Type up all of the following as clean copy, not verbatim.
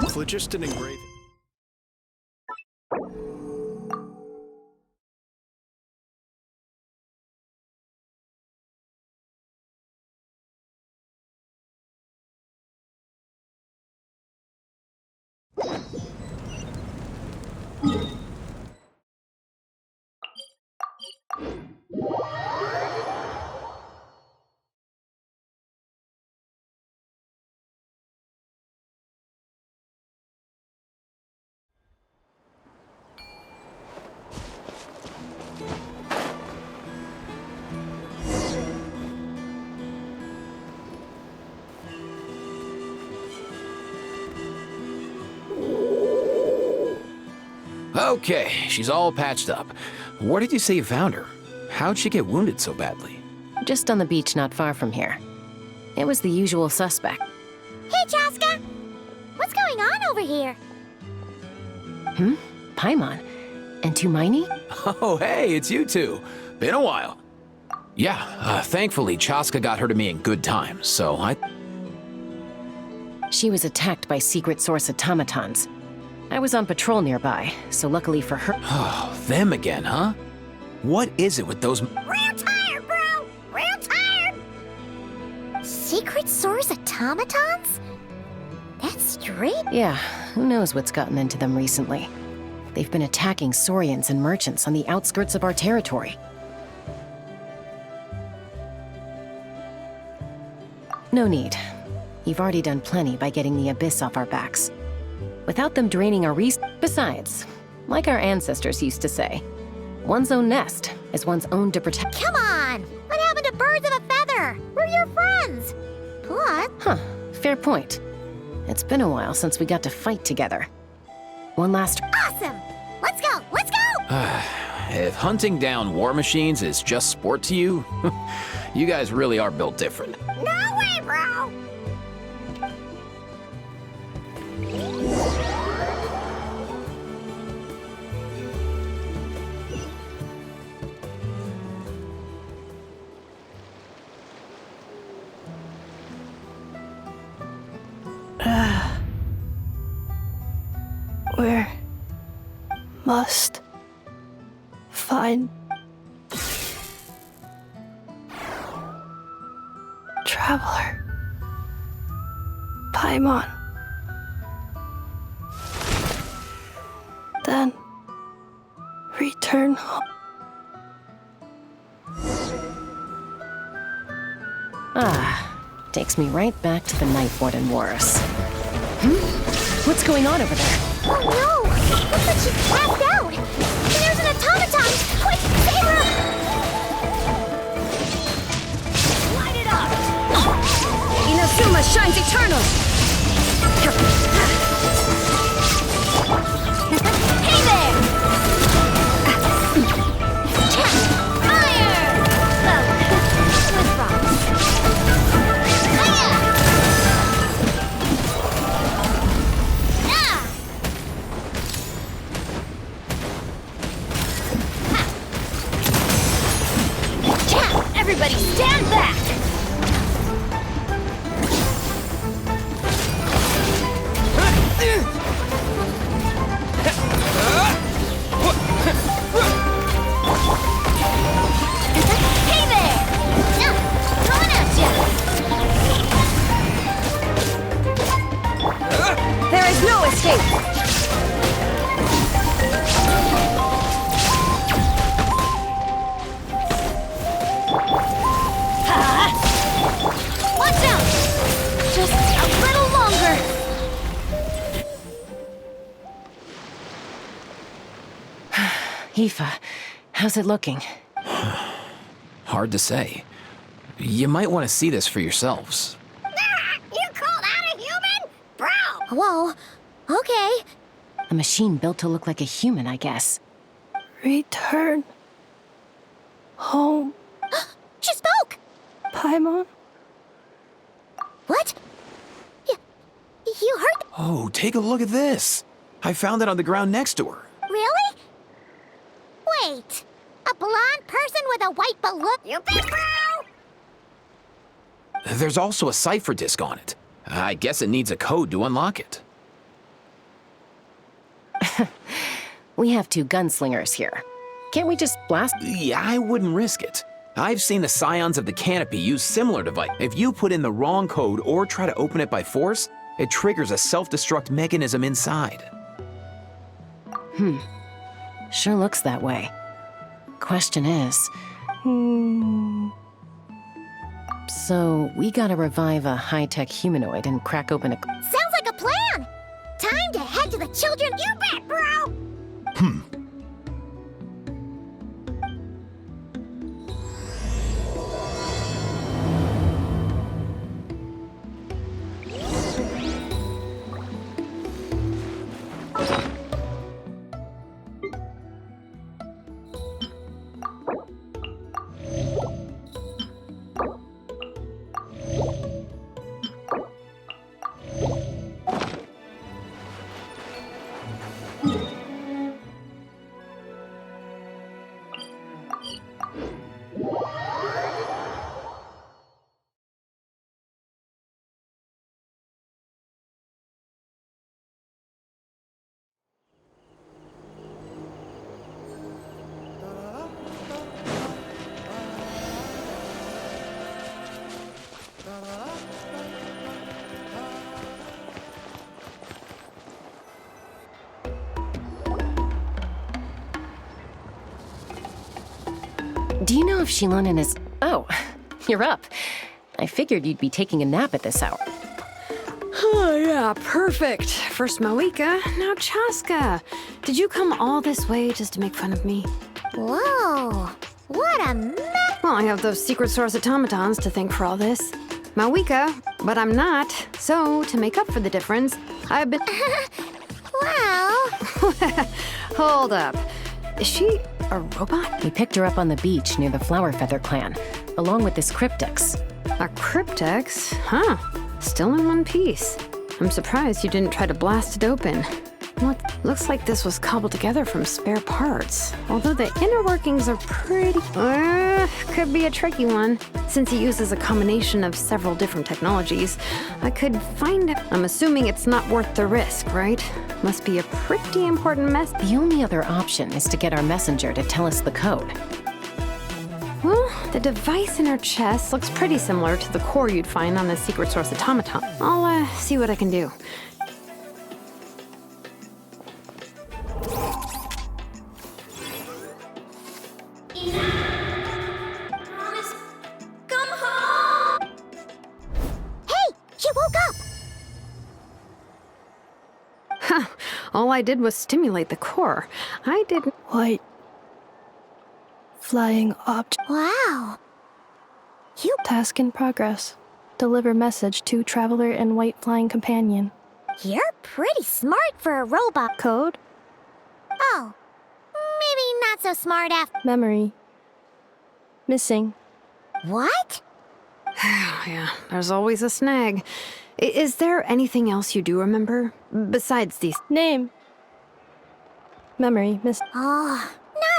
Phlogiston engraving. Okay, she's all patched up. Where did you say you found her? How'd she get wounded so badly? Just on the beach not far from here. It was the usual suspect. Hey, Chaska! What's going on over here? Paimon. And Tumaini? Oh, hey, it's you two. Been a while. Yeah, thankfully Chaska got her to me in good time, so She was attacked by secret source automatons. I was on patrol nearby, so luckily for her— Oh, them again, huh? What is it with those— Real tired, bro! Real tired! Secret source automatons? That's straight. Yeah, who knows what's gotten into them recently. They've been attacking Saurians and merchants on the outskirts of our territory. No need. You've already done plenty by getting the Abyss off our backs. Without them draining our Besides, like our ancestors used to say, one's own nest is one's own to protect. Come on! What happened to birds of a feather? We're your friends! Plus— Huh, fair point. It's been a while since we got to fight together. One last— Awesome! Let's go! Let's go! If hunting down war machines is just sport to you, you guys really are built different. No way, bro! We must find Traveler Paimon. Then return home. Takes me right back to the Night Warden Wars. What's going on over there? Oh no! Looks like she's passed out! And there's an automaton! Quick, save her! Light it up! Inazuma shines eternal! Hey there! Fire! Well, with rocks. Hiya! Ah! Everybody stand back! Hey there! Coming at ya! There is no escape! Watch out! Just a little longer! Aoife, how's it looking? Hard to say. You might want to see this for yourselves. You call that a human? Bro! Whoa, okay. A machine built to look like a human, I guess. Return home, She spoke! Paimon. What? You heard? Oh, take a look at this. I found it on the ground next to her. Really? Wait, a blonde person with a white balloon? You big bro? There's also a cipher disk on it. I guess it needs a code to unlock it. We have 2 gunslingers here. Can't we just blast? Yeah, I wouldn't risk it. I've seen the Scions of the Canopy use similar device. If you put in the wrong code or try to open it by force, it triggers a self-destruct mechanism inside. Sure looks that way. Question is... So, we gotta revive a high-tech humanoid and crack open a... Sounds like a plan! Time to head to the children. You bet, bro! Do you know if Shilonen is... Oh, you're up. I figured you'd be taking a nap at this hour. Oh, yeah, perfect. First Mawika, now Chaska. Did you come all this way just to make fun of me? Whoa, what a mess! Well, I have those secret source automatons to thank for all this. Mawika, but I'm not. So, to make up for the difference, I've been... Well... Hold up. Is she a robot? We picked her up on the beach near the Flower Feather clan, along with this cryptex. A cryptex? Huh. Still in one piece. I'm surprised you didn't try to blast it open. Well, it looks like this was cobbled together from spare parts. Although the inner workings are pretty... could be a tricky one. Since it uses a combination of several different technologies, I could find it. I'm assuming it's not worth the risk, right? Must be a pretty important mess. The only other option is to get our messenger to tell us the code. Well, the device in her chest looks pretty similar to the core you'd find on the secret source automaton. I'll see what I can do. Come home! Hey, she woke up! Huh. All I did was stimulate the core. I didn't... White flying object. Wow. You... Task in progress. Deliver message to traveler and white flying companion. You're pretty smart for a robot. Code? Oh, maybe not so smart after... Memory. Missing. What? Yeah, there's always a snag. Is there anything else you do remember? Besides these... Name. Memory. Miss. Oh,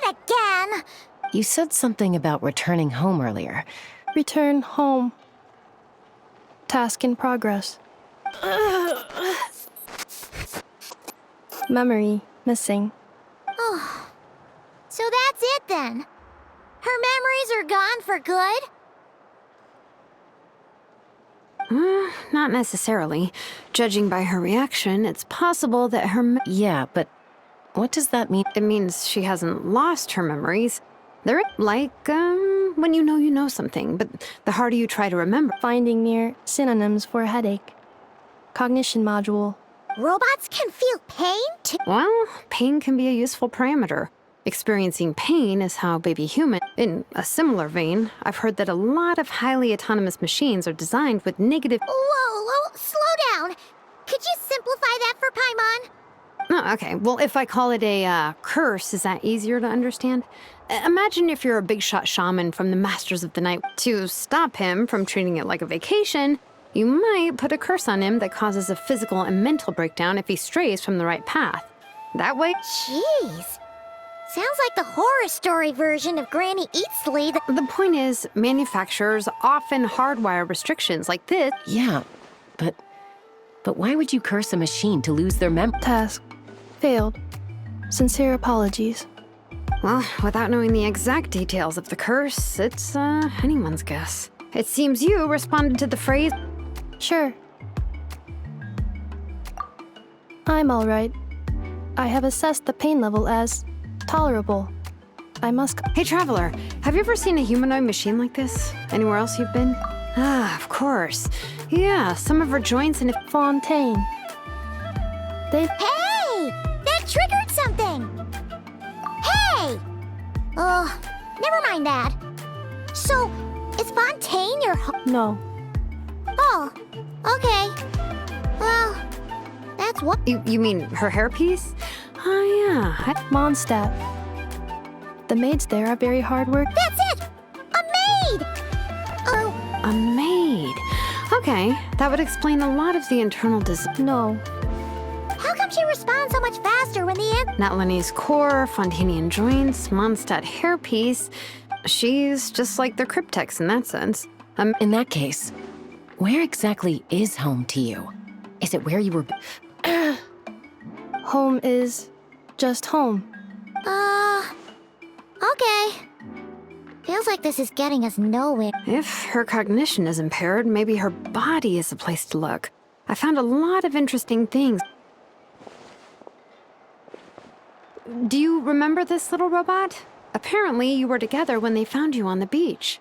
not again. You said something about returning home earlier. Return home. Task in progress. Memory. Missing. Oh, so that's it then. Her memories are gone for good? Not necessarily. Judging by her reaction, it's possible that her... Yeah, but what does that mean? It means she hasn't lost her memories. They're like, when you know something, but the harder you try to remember. Finding near synonyms for headache. Cognition module. Robots can feel pain too? Well, pain can be a useful parameter. Experiencing pain is how baby human... In a similar vein, I've heard that a lot of highly autonomous machines are designed with negative... Whoa, slow down. Could you simplify that for Paimon? Oh, okay, well, if I call it a curse, is that easier to understand? Imagine if you're a big shot shaman from the Masters of the Night. To stop him from treating it like a vacation, you might put a curse on him that causes a physical and mental breakdown if he strays from the right path. That way... Jeez. Sounds like the horror story version of Granny Eatsley. The point is, manufacturers often hardwire restrictions like this. Yeah, but why would you curse a machine to lose their memory? Task. Failed. Sincere apologies. Well, without knowing the exact details of the curse, it's anyone's guess. It seems you responded to the phrase. Sure. I'm alright. I have assessed the pain level as tolerable. I must. Hey, Traveler, have you ever seen a humanoid machine like this? Anywhere else you've been? Ah, of course. Yeah, some of her joints and. Fontaine. They. Hey! That triggered something! Hey! Oh, never mind that. So, is Fontaine your No. Oh, okay. Well, that's what. You mean her hairpiece? Oh, yeah. Mondstadt. The maids there are very hard work. That's it! A maid! Oh, A maid. Okay, that would explain a lot of the internal No. how come she responds so much faster when the Natlanese core, Fontanian joints, Mondstadt hairpiece. She's just like the Cryptex in that sense. In that case, where exactly is home to you? Is it where you were? Home is just home. Okay. Feels like this is getting us nowhere. If her cognition is impaired, maybe her body is the place to look. I found a lot of interesting things. Do you remember this little robot? Apparently, you were together when they found you on the beach.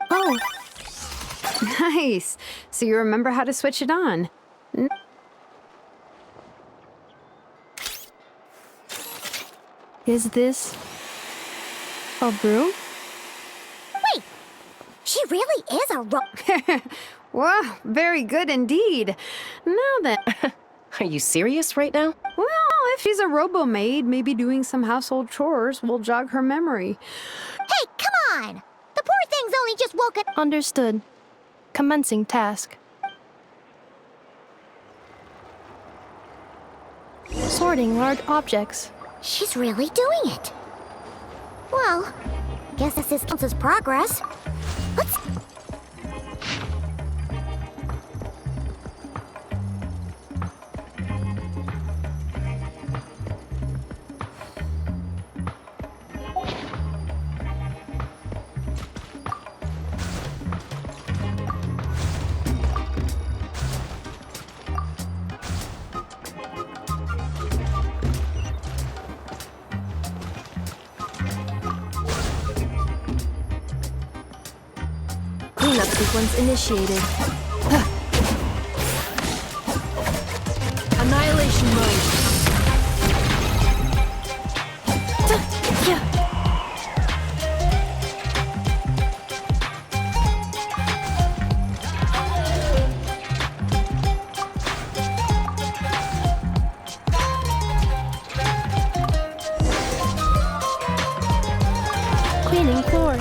Oh, Nice. So you remember how to switch it on. is this a broom? Wait! She really is a Wow, very good indeed. Now then, Are you serious right now? well, if she's a robo-maid, maybe doing some household chores will jog her memory. Hey, come on! The poor thing's only just woken. Understood. Commencing task. Sorting large objects. She's really doing it. Well, guess this counts as progress. Let's. Cleanup sequence initiated. Annihilation mode. Cleaning floor.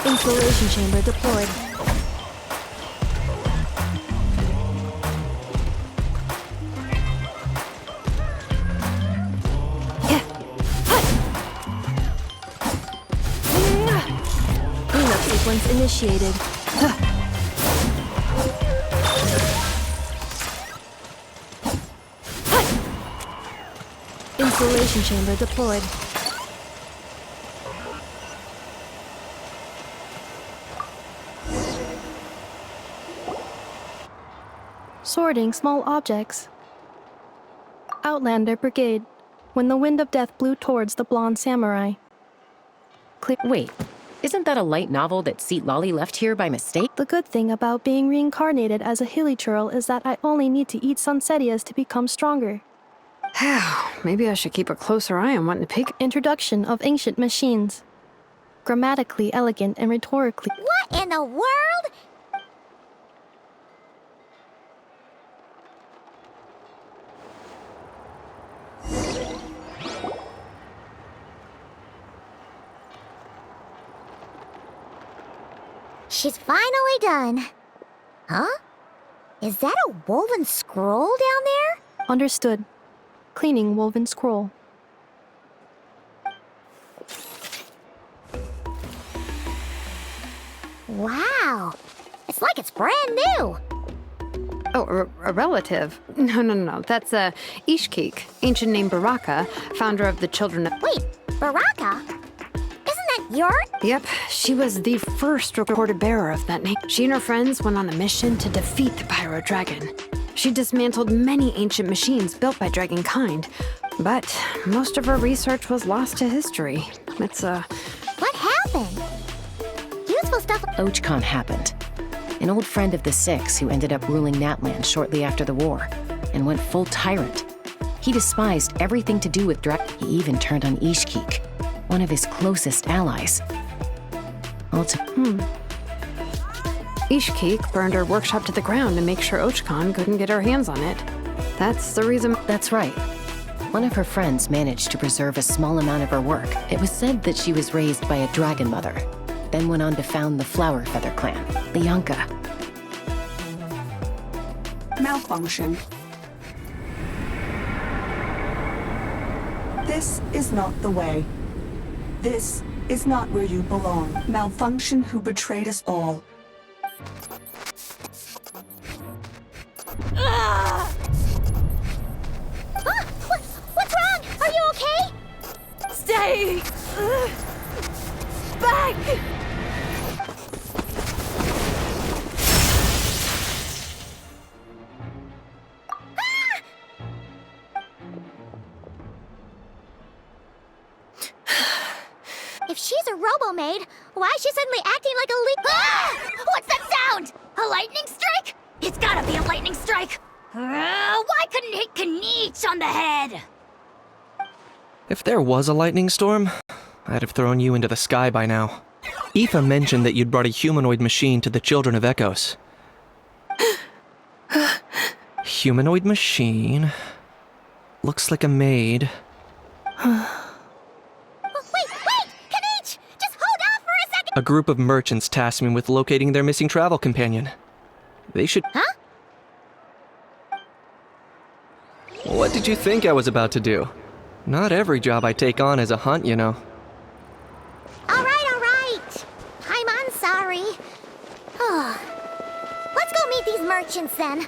Installation chamber deployed. Cleanup sequence initiated. Installation chamber deployed. Sorting small objects. Outlander Brigade. When the wind of death blew towards the blonde samurai. Wait, isn't that a light novel that Seat Lolly left here by mistake? The good thing about being reincarnated as a hilly churl is that I only need to eat sunsettias to become stronger. Maybe I should keep a closer eye on what to pick. Introduction of ancient machines. Grammatically elegant and rhetorically. What in the world? She's finally done. Huh? Is that a woven scroll down there? Understood. Cleaning woven scroll. Wow. It's like it's brand new. Oh, a relative? No. That's Ishkik, ancient name Baraka, founder of the Children of... Wait, Baraka? Isn't that your... Yep, she was the first recorded bearer of that name. She and her friends went on a mission to defeat the Pyro Dragon. She dismantled many ancient machines built by Dragonkind, but most of her research was lost to history. It's, What happened? Useful stuff... Ochkon happened. An old friend of the Six who ended up ruling Natland shortly after the war, and went full tyrant. He despised everything to do with He even turned on Ishkik, one of his closest allies. Ishkik burned her workshop to the ground to make sure Ochkon couldn't get her hands on it. That's the reason... That's right. One of her friends managed to preserve a small amount of her work. It was said that she was raised by a dragon mother, then went on to found the Flower Feather clan, the Yonka. Malfunction. This is not the way. This is not where you belong. Malfunction who betrayed us all. What's wrong? Are you okay? Stay back! If she's a robo-maid, why is she suddenly acting like a leak? Ah! What's that sound? A lightning strike? It's gotta be a lightning strike! Why couldn't it hit Kniech on the head? If there was a lightning storm, I'd have thrown you into the sky by now. Aoife mentioned that you'd brought a humanoid machine to the Children of Echoes. Humanoid machine. Looks like a maid. Wait! Kniech! Just hold on for a second! A group of merchants tasked me with locating their missing travel companion. They should... Huh? What did you think I was about to do? Not every job I take on is a hunt, you know. All right. I'm sorry. Let's go meet these merchants then.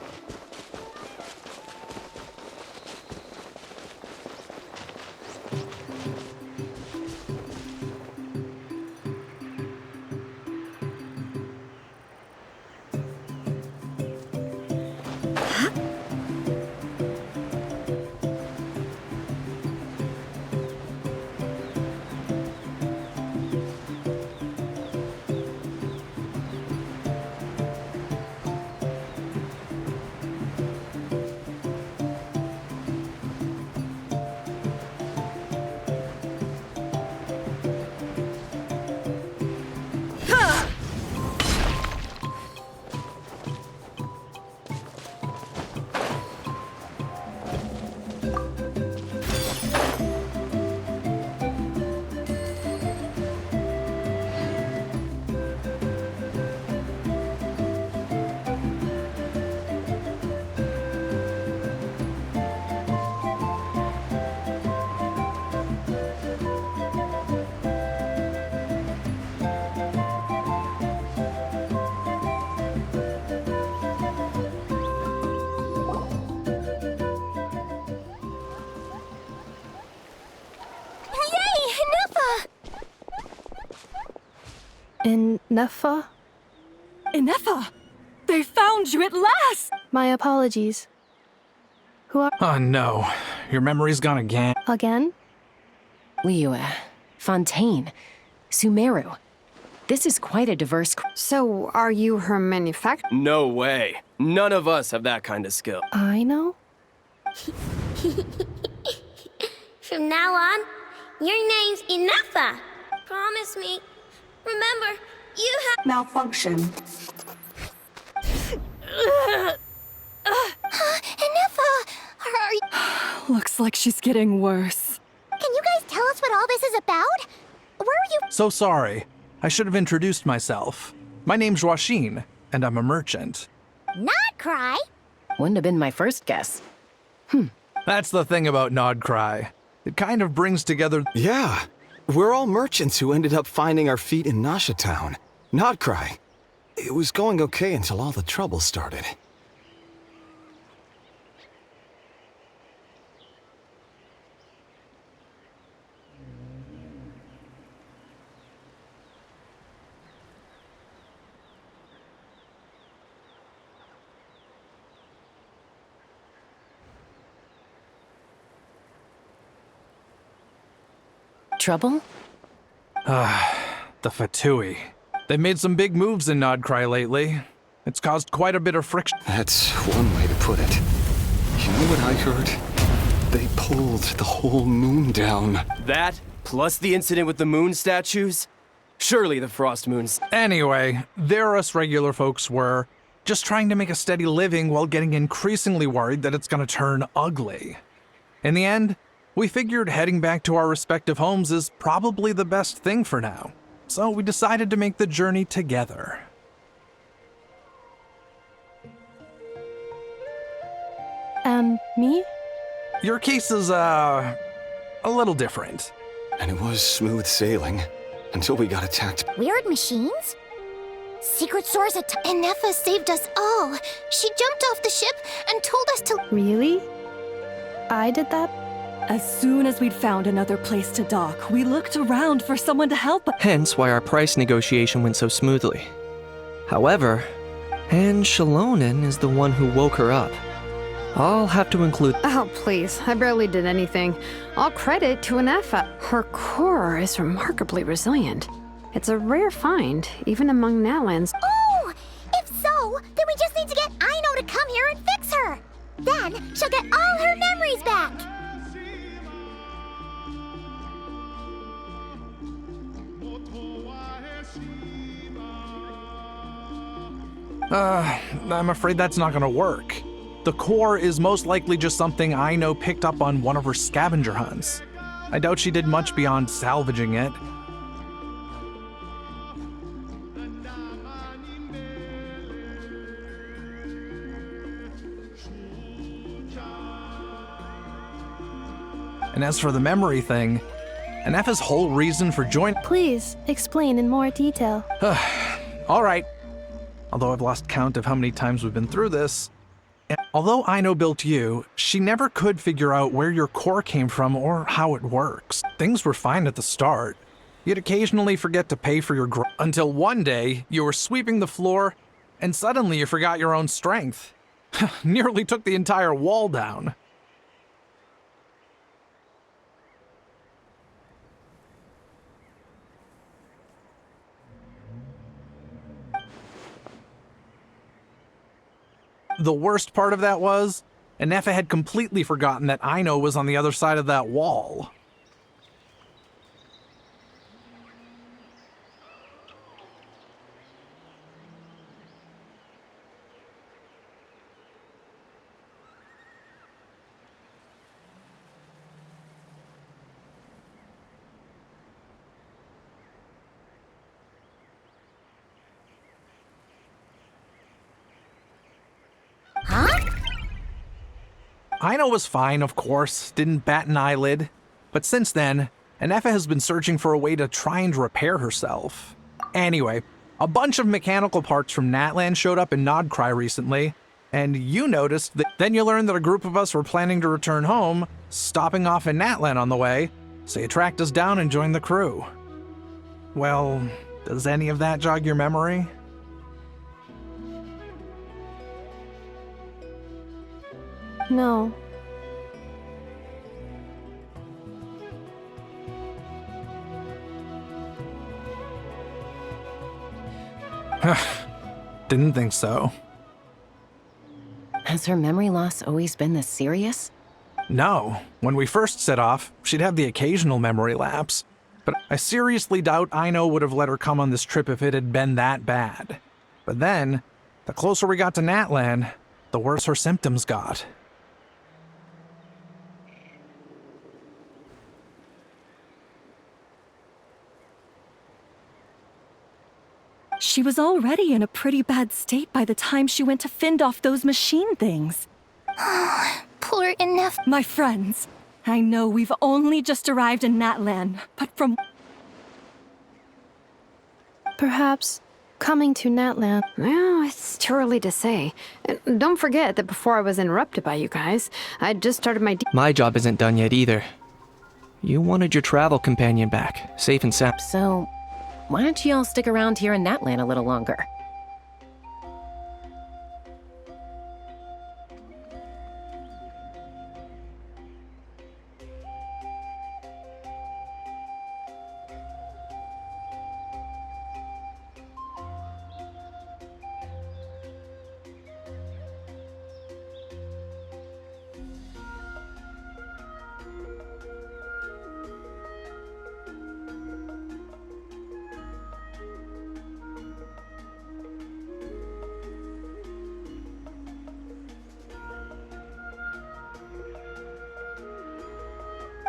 In Nefa? Inefa! They found you at last! My apologies. Who are... Oh no, your memory's gone again. Again? Liyue, Fontaine, Sumeru. This is quite a diverse... So, are you her manufacturer? No way. None of us have that kind of skill. I know? From now on, your name's Inefa. Promise me. Remember, you have... Malfunction. Inefa! Are you... Looks like she's getting worse. Can you guys tell us what all this is about? Where are you... So sorry. I should have introduced myself. My name's Joachim, and I'm a merchant. Not cry. Wouldn't have been my first guess. That's the thing about Nod Cry. It kind of brings together. Yeah, we're all merchants who ended up finding our feet in Nasha Town. Not cry. It was going okay until all the trouble started. Trouble? The Fatui. They made some big moves in Nod Cry lately. It's caused quite a bit of friction. That's one way to put it. You know what I heard? They pulled the whole moon down. That, plus the incident with the moon statues? Surely the Frost Moons. Anyway, there us regular folks were, just trying to make a steady living while getting increasingly worried that it's gonna turn ugly. In the end, we figured heading back to our respective homes is probably the best thing for now. So we decided to make the journey together. And me? Your case is, a little different. And it was smooth sailing until we got attacked. Weird machines? Secret source at and Neffa saved us all. She jumped off the ship and told us to. Really? I did that? As soon as we'd found another place to dock, we looked around for someone to help us. Hence why our price negotiation went so smoothly. However, Anne Shalonen is the one who woke her up. I'll have to include. Oh, please. I barely did anything. All credit to Anefa. Her core is remarkably resilient. It's a rare find, even among Nowlands. Oh! If so, then we just need to get Aino to come here and fix her. Then she'll get all her memories back. I'm afraid that's not gonna work. The core is most likely just something Aino picked up on one of her scavenger hunts. I doubt she did much beyond salvaging it. And as for the memory thing, Anefa's whole reason for joining. Please explain in more detail. All right. Although I've lost count of how many times we've been through this. And although Aino built you, she never could figure out where your core came from or how it works. Things were fine at the start. You'd occasionally forget to pay for your until one day you were sweeping the floor and suddenly you forgot your own strength. Nearly took the entire wall down. The worst part of that was, Anefa had completely forgotten that Aino was on the other side of that wall. Aino was fine, of course, didn't bat an eyelid. But since then, Anefa has been searching for a way to try and repair herself. Anyway, a bunch of mechanical parts from Natlan showed up in Nodcry recently, and you noticed that. Then you learned that a group of us were planning to return home, stopping off in Natlan on the way, so you tracked us down and joined the crew. Well, does any of that jog your memory? No. Didn't think so. Has her memory loss always been this serious? No. When we first set off, she'd have the occasional memory lapse. But I seriously doubt Aino would have let her come on this trip if it had been that bad. But then, the closer we got to Natlan, the worse her symptoms got. She was already in a pretty bad state by the time she went to fend off those machine things. Poor enough. My friends, I know we've only just arrived in Natlan, but from... Perhaps coming to Natlan. Well, it's too early to say. And don't forget that before I was interrupted by you guys, I'd just started my... My job isn't done yet either. You wanted your travel companion back, safe and sound. So, why don't you all stick around here in Natlan a little longer?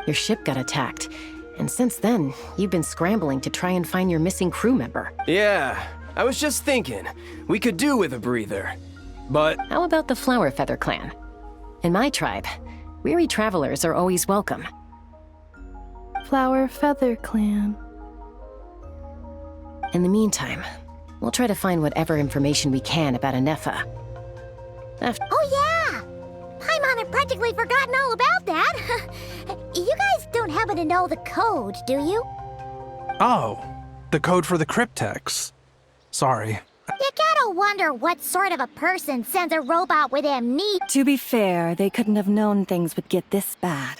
Your ship got attacked, and since then, you've been scrambling to try and find your missing crew member. Yeah, I was just thinking, we could do with a breather. But... How about the Flower Feather clan? In my tribe, weary travelers are always welcome. Flower Feather Clan. In the meantime, we'll try to find whatever information we can about Anefa. Oh yeah! Paimon had practically forgotten all about that. You guys don't happen to know the code, do you? Oh, the code for the cryptex. Sorry. You gotta wonder what sort of a person sends a robot with amnesia. To be fair, they couldn't have known things would get this bad.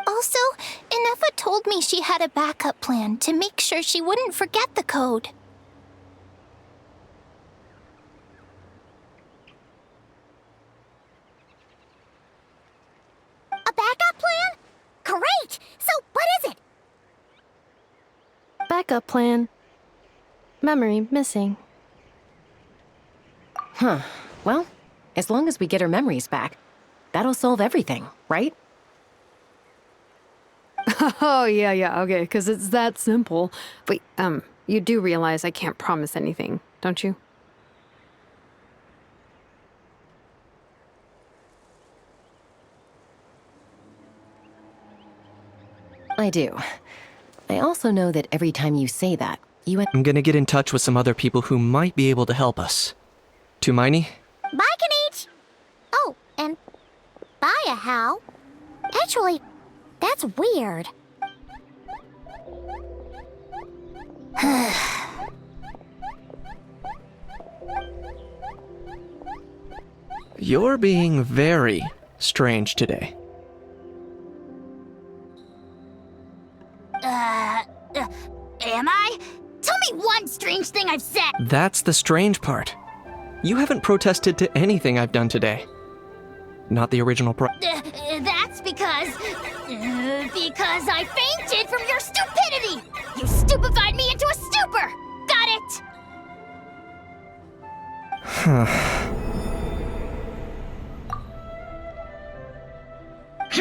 Also, Anefa told me she had a backup plan to make sure she wouldn't forget the code. A backup plan? Great! So, what is it? Backup plan. Memory missing. Huh. Well, as long as we get her memories back, that'll solve everything, right? Oh, yeah, okay, because it's that simple. Wait, you do realize I can't promise anything, don't you? I do. I also know that every time you say that, I'm gonna get in touch with some other people who might be able to help us. To Miney? Bye, Kanich! Oh, and bye, Ahau. Actually, that's weird. You're being very strange today. Am I? Tell me one strange thing I've said! That's the strange part. You haven't protested to anything I've done today. Not the original That's because I fainted from your stupidity! You stupefied me into a stupor! Got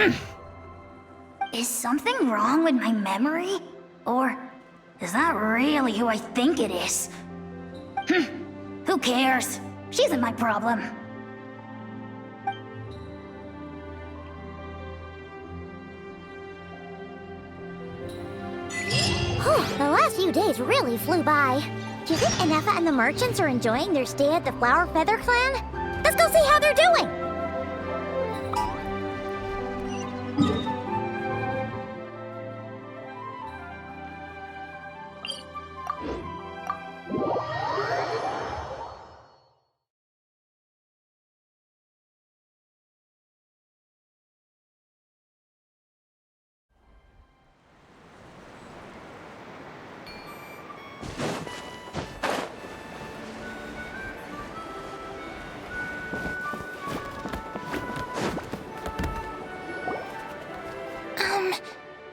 it? Is something wrong with my memory? Or is that really who I think it is? Who cares? She isn't my problem. The last few days really flew by. Do you think Anefa and the merchants are enjoying their stay at the Flower Feather Clan? Let's go see how they're doing!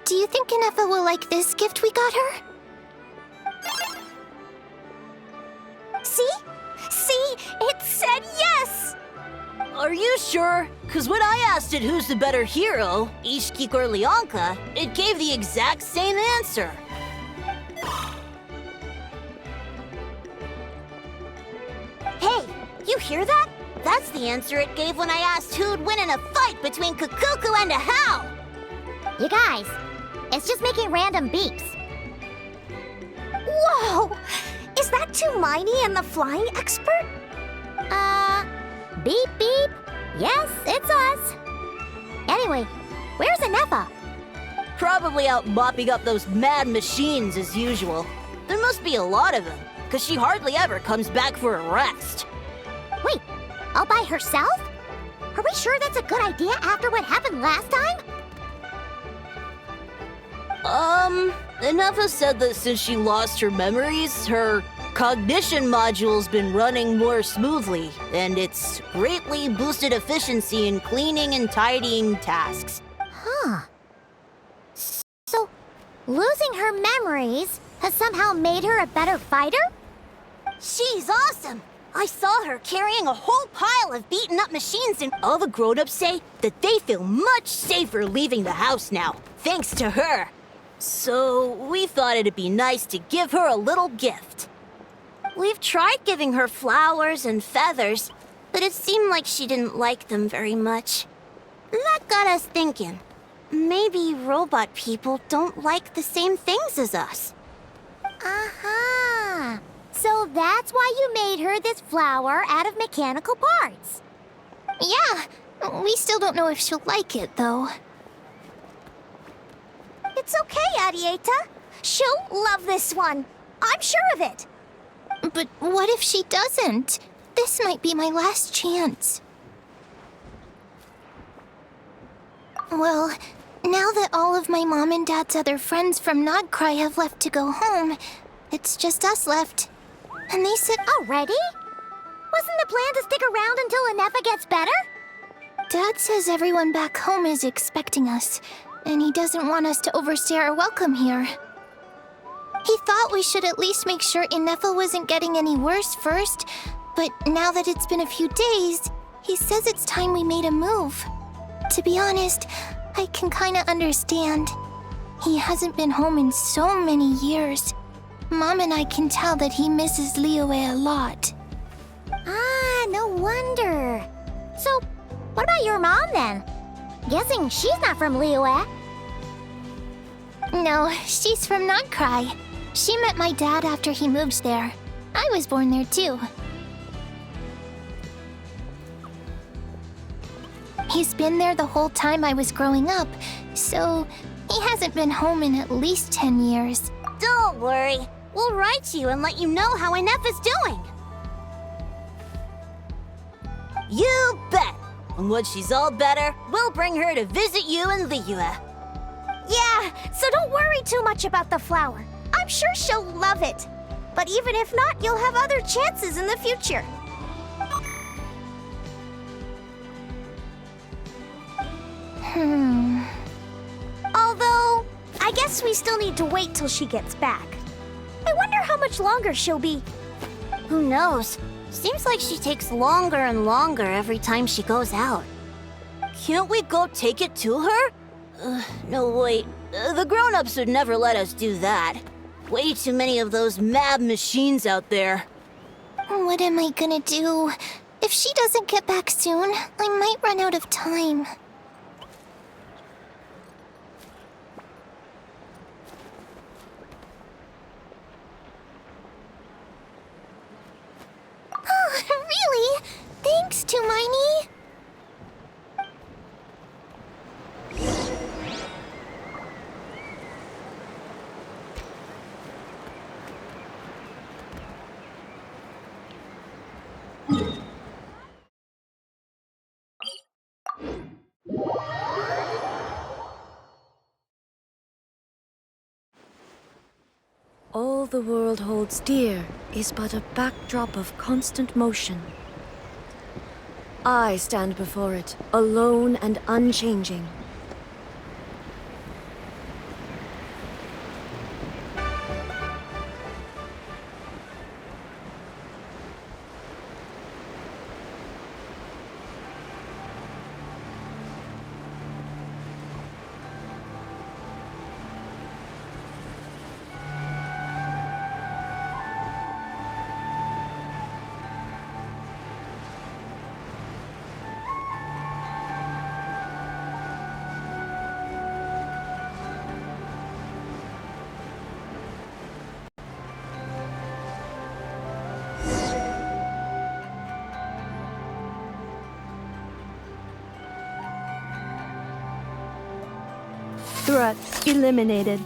Do you think Anefa will like this gift we got her? See? See? It said yes! Are you sure? Because when I asked it who's the better hero, Ishkik or Leonka, it gave the exact same answer. You hear that? That's the answer it gave when I asked who'd win in a fight between Kukuku and a How. You guys, it's just making random beeps. Whoa! Is that Tumaini and the flying expert? Beep beep. Yes, it's us. Anyway, where's Anefa? Probably out mopping up those mad machines as usual. There must be a lot of them, because she hardly ever comes back for a rest. Wait, all by herself? Are we sure that's a good idea after what happened last time? Anefa said that since she lost her memories, her cognition module's been running more smoothly, and it's greatly boosted efficiency in cleaning and tidying tasks. Huh. So, losing her memories has somehow made her a better fighter? She's awesome! I saw her carrying a whole pile of beaten up machines, and all the grown-ups say that they feel much safer leaving the house now, thanks to her. So, we thought it'd be nice to give her a little gift. We've tried giving her flowers and feathers, but it seemed like she didn't like them very much. That got us thinking. Maybe robot people don't like the same things as us. Aha! So that's why you made her this flower out of mechanical parts. Yeah, we still don't know if she'll like it, though. It's okay, Arieta. She'll love this one. I'm sure of it. But what if she doesn't? This might be my last chance. Well, now that all of my mom and dad's other friends from Nodcry have left to go home, it's just us left. And they said, already? Wasn't the plan to stick around until Anefa gets better? Dad says everyone back home is expecting us, and he doesn't want us to overstay our welcome here. He thought we should at least make sure Anefa wasn't getting any worse first, but now that it's been a few days, he says it's time we made a move. To be honest, I can kinda understand. He hasn't been home in so many years. Mom and I can tell that he misses Liyue a lot. Ah, no wonder. So, what about your mom then? Guessing she's not from Liyue. No, she's from Nodcry. She met my dad after he moved there. I was born there too. He's been there the whole time I was growing up, so he hasn't been home in at least 10 years. Don't worry. We'll write you and let you know how Anefa's doing. You bet! And once she's all better, we'll bring her to visit you in Liyue. Yeah, so don't worry too much about the flower. I'm sure she'll love it. But even if not, you'll have other chances in the future. Although, I guess we still need to wait till she gets back. I wonder how much longer she'll be. Who knows? Seems like she takes longer and longer every time she goes out. Can't we go take it to her? No, wait. The grown-ups would never let us do that. Way too many of those mad machines out there. What am I gonna do? If she doesn't get back soon, I might run out of time. Oh, really? Thanks, Tumaini. All the world holds dear is but a backdrop of constant motion. I stand before it, alone and unchanging. Threat eliminated.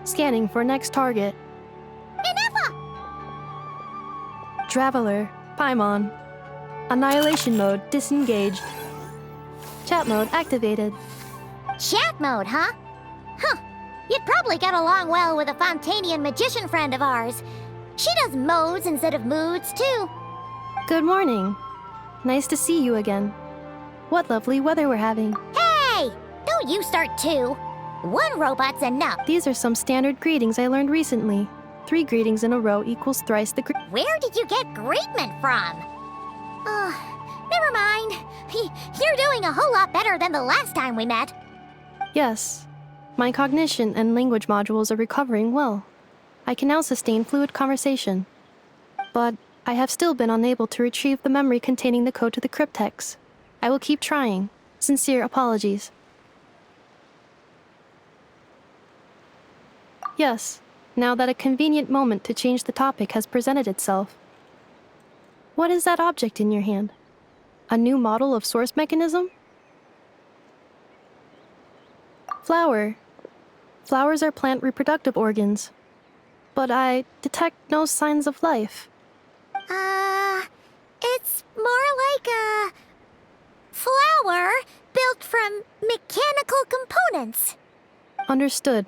Scanning for next target. Inefa! Traveler, Paimon. Annihilation mode disengaged. Chat mode activated. Chat mode, huh? Huh. You'd probably get along well with a Fontanian magician friend of ours. She does modes instead of moods, too. Good morning. Nice to see you again. What lovely weather we're having. Hey! Don't you start too. One robot's enough. These are some standard greetings I learned recently. 3 greetings in a row equals thrice the Where did you get greetment from? Never mind. You're doing a whole lot better than the last time we met. Yes. My cognition and language modules are recovering well. I can now sustain fluid conversation. But I have still been unable to retrieve the memory containing the code to the cryptex. I will keep trying. Sincere apologies. Yes, now that a convenient moment to change the topic has presented itself. What is that object in your hand? A new model of source mechanism? Flower. Flowers are plant reproductive organs. But I detect no signs of life. It's more like a flower built from mechanical components. Understood.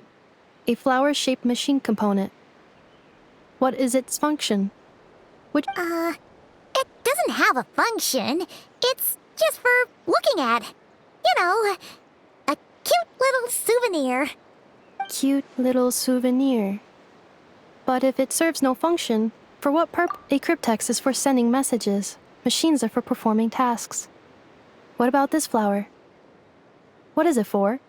A flower-shaped machine component. What is its function? It doesn't have a function. It's just for looking at. You know, a cute little souvenir. Cute little souvenir. But if it serves no function, for what purpose? A cryptex is for sending messages. Machines are for performing tasks. What about this flower? What is it for?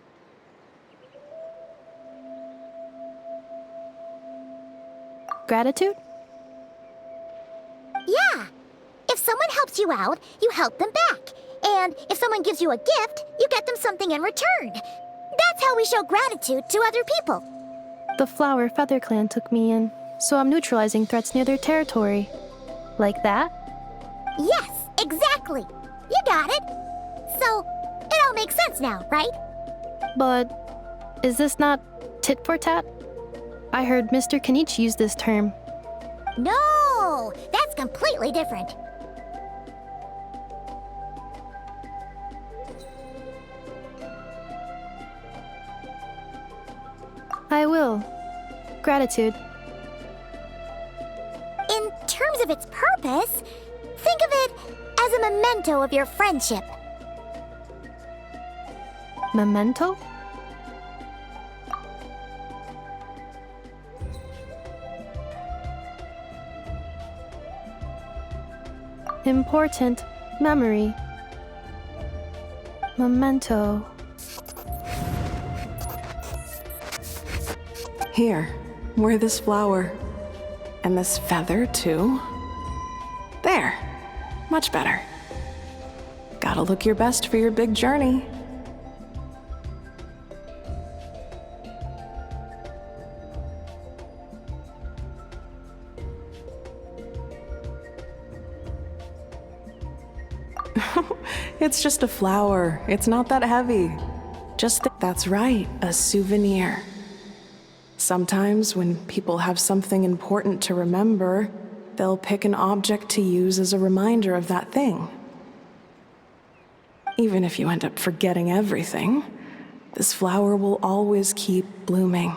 Gratitude? Yeah. If someone helps you out, you help them back. And if someone gives you a gift, you get them something in return. That's how we show gratitude to other people. The Flower Feather Clan took me in, so I'm neutralizing threats near their territory. Like that? Yes, exactly. You got it. So, it all makes sense now, right? But is this not tit for tat? I heard Mr. Kenichi use this term. No, that's completely different. I will. Gratitude. In terms of its purpose, think of it as a memento of your friendship. Memento? Important memory. Memento. Here, wear this flower. And this feather, too. There. Much better. Gotta look your best for your big journey. It's just a flower. It's not that heavy. That's right, a souvenir. Sometimes when people have something important to remember, they'll pick an object to use as a reminder of that thing. Even if you end up forgetting everything, this flower will always keep blooming.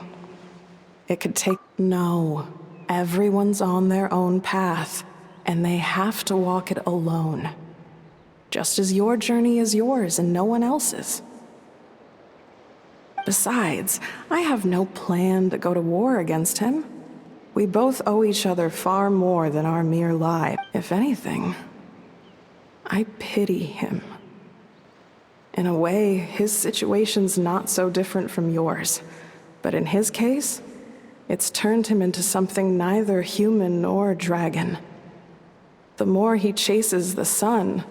It could take... No, everyone's on their own path, and they have to walk it alone. Just as your journey is yours and no one else's. Besides, I have no plan to go to war against him. We both owe each other far more than our mere lives. If anything, I pity him. In a way, his situation's not so different from yours. But in his case, it's turned him into something neither human nor dragon. The more he chases the sun,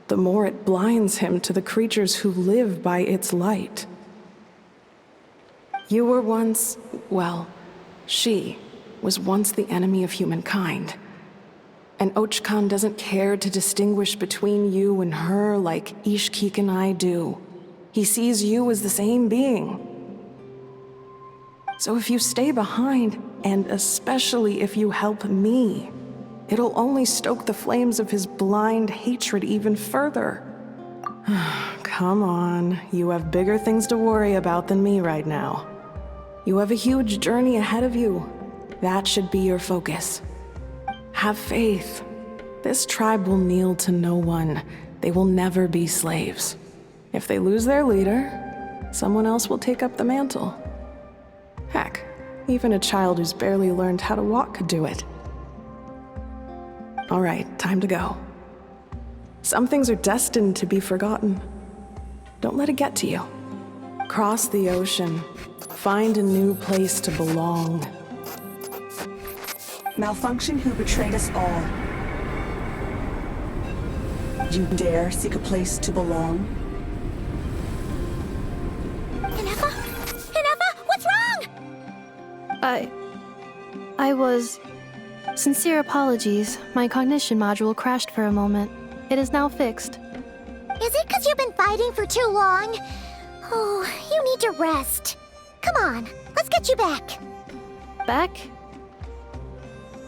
the more it blinds him to the creatures who live by its light. You were once, well, she was once the enemy of humankind. And Ochkan doesn't care to distinguish between you and her like Ishkik and I do. He sees you as the same being. So if you stay behind, and especially if you help me, it'll only stoke the flames of his blind hatred even further. Come on, you have bigger things to worry about than me right now. You have a huge journey ahead of you. That should be your focus. Have faith. This tribe will kneel to no one. They will never be slaves. If they lose their leader, someone else will take up the mantle. Heck, even a child who's barely learned how to walk could do it. All right, time to go. Some things are destined to be forgotten. Don't let it get to you. Cross the ocean. Find a new place to belong. Malfunction who betrayed us all. You dare seek a place to belong? Ineffa? Ineffa, what's wrong? I was... Sincere apologies. My cognition module crashed for a moment. It is now fixed. Is it because you've been fighting for too long? Oh, you need to rest. Come on, let's get you back. Back?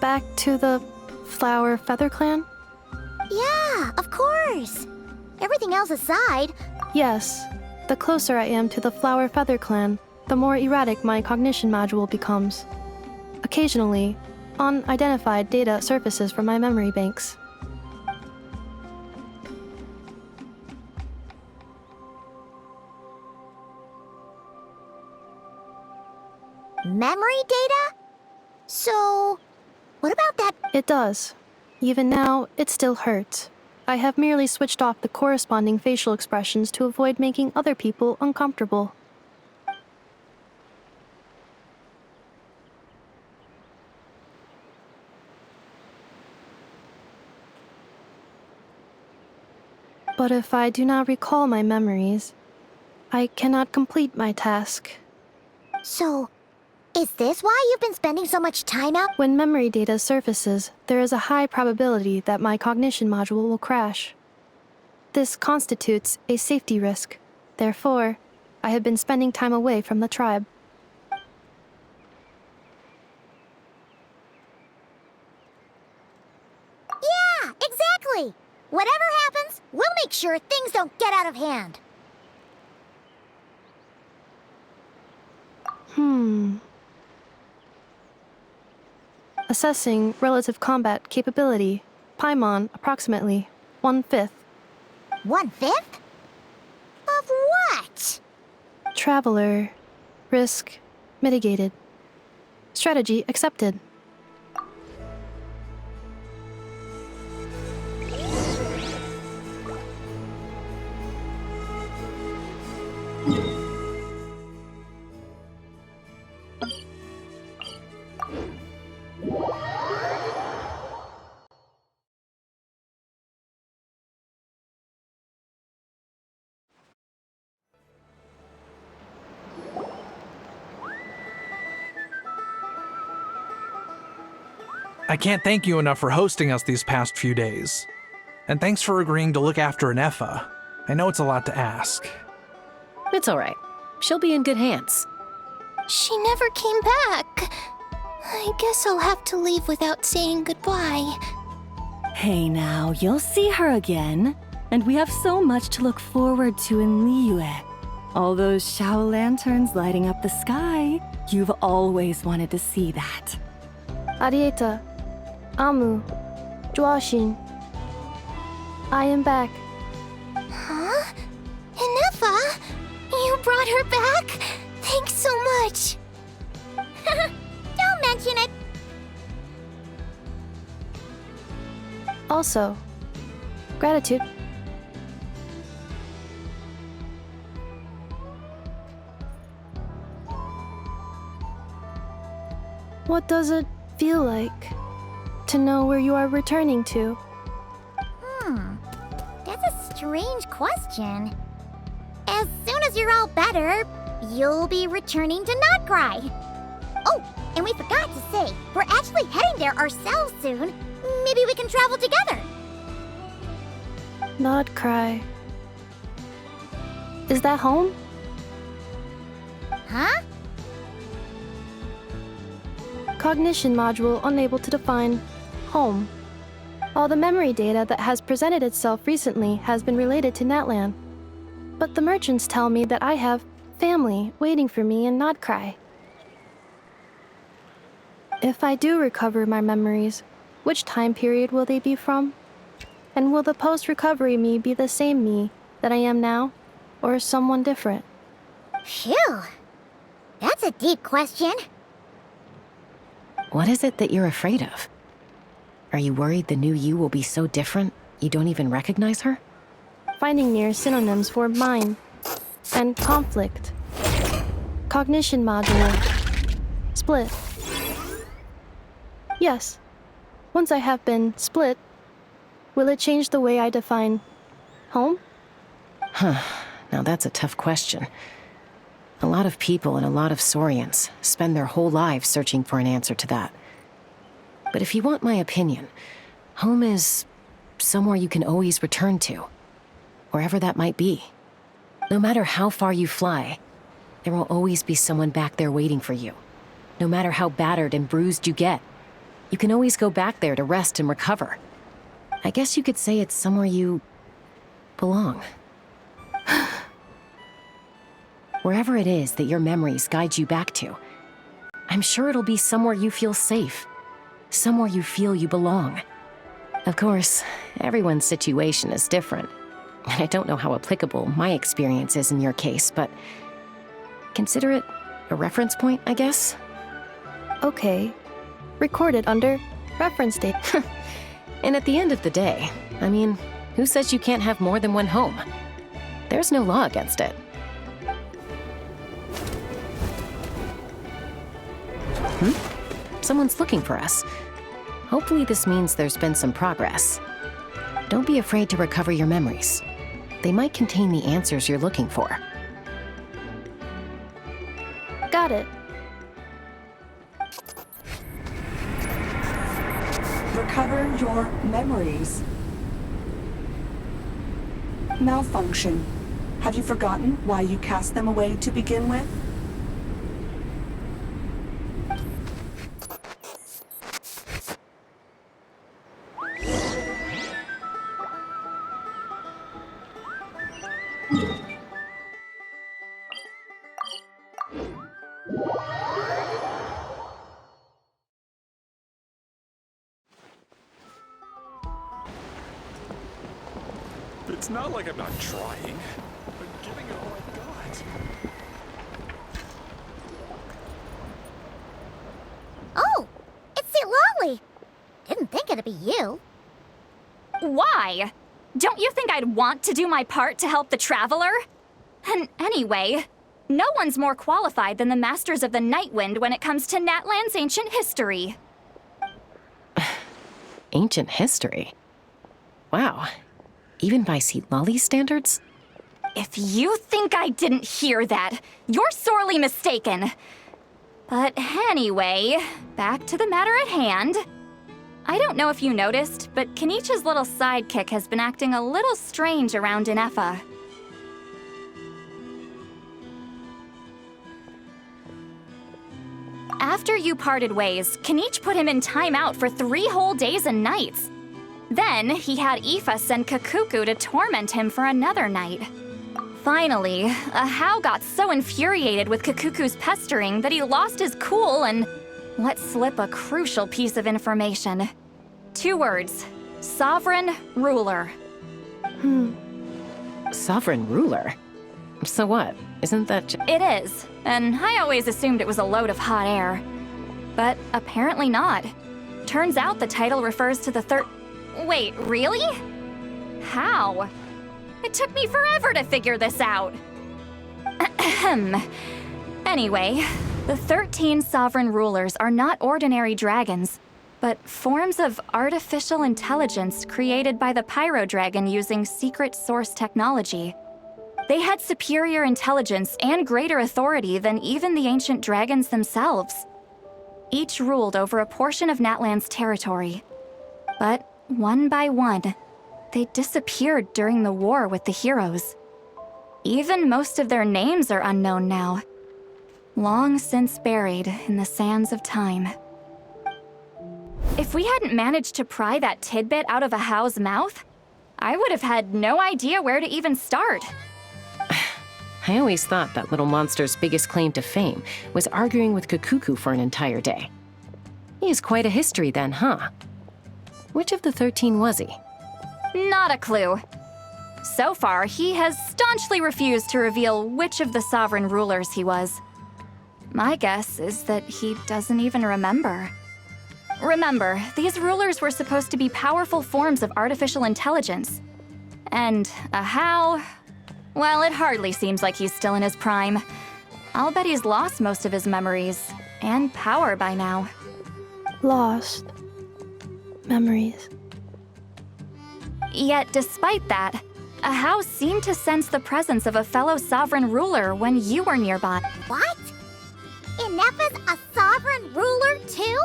Back to the Flower Feather Clan? Yeah, of course. Everything else aside. Yes. The closer I am to the Flower Feather Clan, the more erratic my cognition module becomes. Occasionally, unidentified data surfaces from my memory banks. Memory data? So, what about that? It does. Even now, it still hurts. I have merely switched off the corresponding facial expressions to avoid making other people uncomfortable. But if I do not recall my memories, I cannot complete my task. So, is this why you've been spending so much time out? When memory data surfaces, there is a high probability that my cognition module will crash. This constitutes a safety risk. Therefore, I have been spending time away from the tribe. Yeah, exactly! Whatever happens, we'll make sure things don't get out of hand. Assessing relative combat capability. Paimon, approximately 1/5. 1/5? Of what? Traveler. Risk mitigated. Strategy accepted. I can't thank you enough for hosting us these past few days. And thanks for agreeing to look after Ineffa. I know it's a lot to ask. It's all right. She'll be in good hands. She never came back. I guess I'll have to leave without saying goodbye. Hey now, you'll see her again. And we have so much to look forward to in Liyue. All those Shao lanterns lighting up the sky. You've always wanted to see that. Arieta. Amu. Joashin. I am back. Huh? Ineffa? You brought her back? Thanks so much. Don't mention it. Also, gratitude. What does it feel like to know where you are returning to? That's a strange question. As soon as you're all better, you'll be returning to Not Cry. Oh, and we forgot to say, we're actually heading there ourselves soon. Maybe we can travel together. Not cry. Is that home? Huh? Cognition module unable to define home. All the memory data that has presented itself recently has been related to Natlan. But the merchants tell me that I have family waiting for me in Nodcry. If I do recover my memories, which time period will they be from? And will the post-recovery me be the same me that I am now, or someone different? Phew. That's a deep question. What is it that you're afraid of? Are you worried the new you will be so different you don't even recognize her? Finding near synonyms for mine and conflict. Cognition module. Split. Yes. Once I have been split, will it change the way I define home? Huh. Now that's a tough question. A lot of people and a lot of Saurians spend their whole lives searching for an answer to that. But if you want my opinion, home is somewhere you can always return to, wherever that might be. No matter how far you fly, there will always be someone back there waiting for you. No matter how battered and bruised you get, you can always go back there to rest and recover. I guess you could say it's somewhere you belong. Wherever it is that your memories guide you back to, I'm sure it'll be somewhere you feel safe, somewhere you feel you belong. Of course, everyone's situation is different, and I don't know how applicable my experience is in your case, but consider it a reference point, I guess? Okay. Recorded under reference date. And at the end of the day, I mean, who says you can't have more than one home? There's no law against it. Someone's looking for us. Hopefully this means there's been some progress. Don't be afraid to recover your memories. They might contain the answers you're looking for. Got it. Recover your memories. Malfunction. Have you forgotten why you cast them away to begin with? It's not like I'm not trying. I'm giving it all I've got. Oh! It's St. Lolly! Didn't think it'd be you. Why? Don't you think I'd want to do my part to help the Traveler? And anyway, no one's more qualified than the Masters of the Nightwind when it comes to Natlan's ancient history. Ancient history? Wow. Even by St. Lolly's standards? If you think I didn't hear that, you're sorely mistaken. But anyway, back to the matter at hand. I don't know if you noticed, but Kenichi's little sidekick has been acting a little strange around Inefa. After you parted ways, Kenich put him in timeout for 3 whole days and nights. Then, he had Aoife send Kakuku to torment him for another night. Finally, Ahau got so infuriated with Kakuku's pestering that he lost his cool and let slip a crucial piece of information. 2 words. Sovereign Ruler. Sovereign ruler? So what? Isn't that It is, and I always assumed it was a load of hot air. But apparently not. Turns out the title refers to the third... Wait, really? How? It took me forever to figure this out. Anyway, the 13 sovereign rulers are not ordinary dragons, but forms of artificial intelligence created by the Pyro Dragon using secret source technology. They had superior intelligence and greater authority than even the ancient dragons themselves. Each ruled over a portion of Natlan's territory. But one by one, they disappeared during the war with the heroes. Even most of their names are unknown now. Long since buried in the sands of time. If we hadn't managed to pry that tidbit out of a How's mouth, I would have had no idea where to even start. I always thought that little monster's biggest claim to fame was arguing with Kakuku for an entire day. He has quite a history then, huh? Which of the 13 was he? Not a clue. So far, he has staunchly refused to reveal which of the sovereign rulers he was. My guess is that he doesn't even remember. Remember, these rulers were supposed to be powerful forms of artificial intelligence. And a How? Well, it hardly seems like he's still in his prime. I'll bet he's lost most of his memories and power by now. Lost. Memories. Yet, despite that, a How seemed to sense the presence of a fellow sovereign ruler when you were nearby. What? Ineppa's a sovereign ruler too?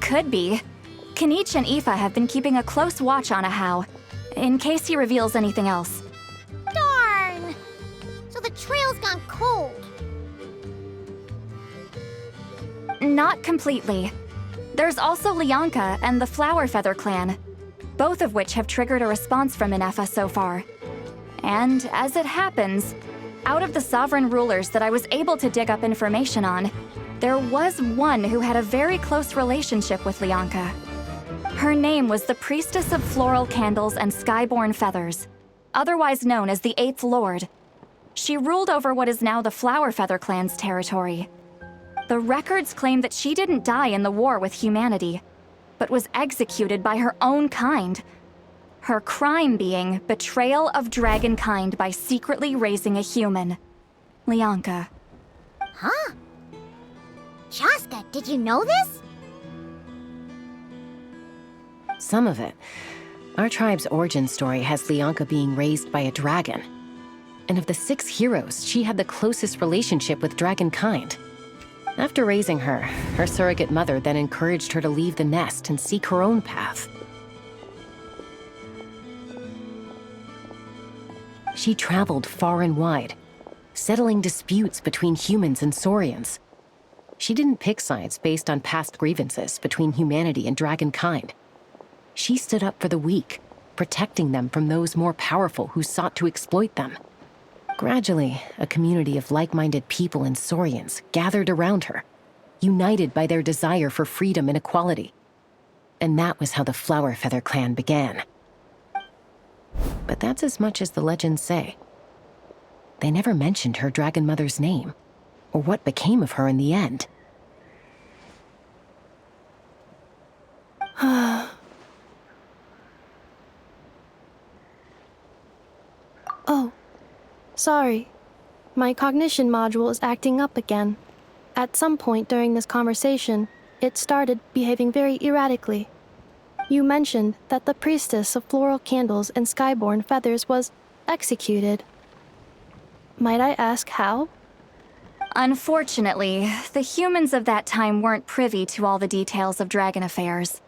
Could be. Kanich and Aoife have been keeping a close watch on a How, in case he reveals anything else. Darn! So the trail's gone cold. Not completely. There's also Lianka and the Flower Feather clan, both of which have triggered a response from Ineppa so far. And as it happens, out of the sovereign rulers that I was able to dig up information on, there was one who had a very close relationship with Lianka. Her name was the Priestess of Floral Candles and Skyborn Feathers, otherwise known as the Eighth Lord. She ruled over what is now the Flower Feather clan's territory. The records claim that she didn't die in the war with humanity, but was executed by her own kind. Her crime being betrayal of dragonkind by secretly raising a human. Lianka. Huh? Chaska, did you know this? Some of it. Our tribe's origin story has Lianka being raised by a dragon. And of the 6 heroes, she had the closest relationship with dragonkind. After raising her, her surrogate mother then encouraged her to leave the nest and seek her own path. She traveled far and wide, settling disputes between humans and Saurians. She didn't pick sides based on past grievances between humanity and dragonkind. She stood up for the weak, protecting them from those more powerful who sought to exploit them. Gradually, a community of like-minded people and Saurians gathered around her, united by their desire for freedom and equality. And that was how the Flower Feather clan began. But that's as much as the legends say. They never mentioned her dragon mother's name, or what became of her in the end. Oh, sorry. My cognition module is acting up again. At some point during this conversation, it started behaving very erratically. You mentioned that the Priestess of Floral Candles and Skyborn Feathers was executed. Might I ask how? Unfortunately, the humans of that time weren't privy to all the details of dragon affairs.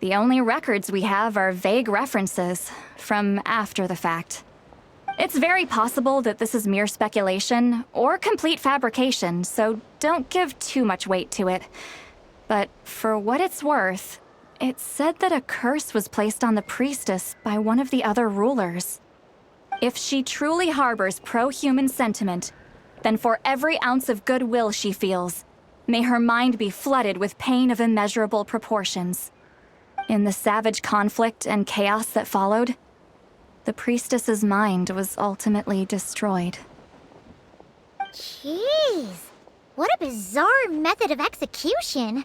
The only records we have are vague references from after the fact. It's very possible that this is mere speculation or complete fabrication, so don't give too much weight to it. But for what it's worth, it's said that a curse was placed on the priestess by one of the other rulers. If she truly harbors pro-human sentiment, then for every ounce of goodwill she feels, may her mind be flooded with pain of immeasurable proportions. In the savage conflict and chaos that followed, the priestess's mind was ultimately destroyed. Jeez, what a bizarre method of execution.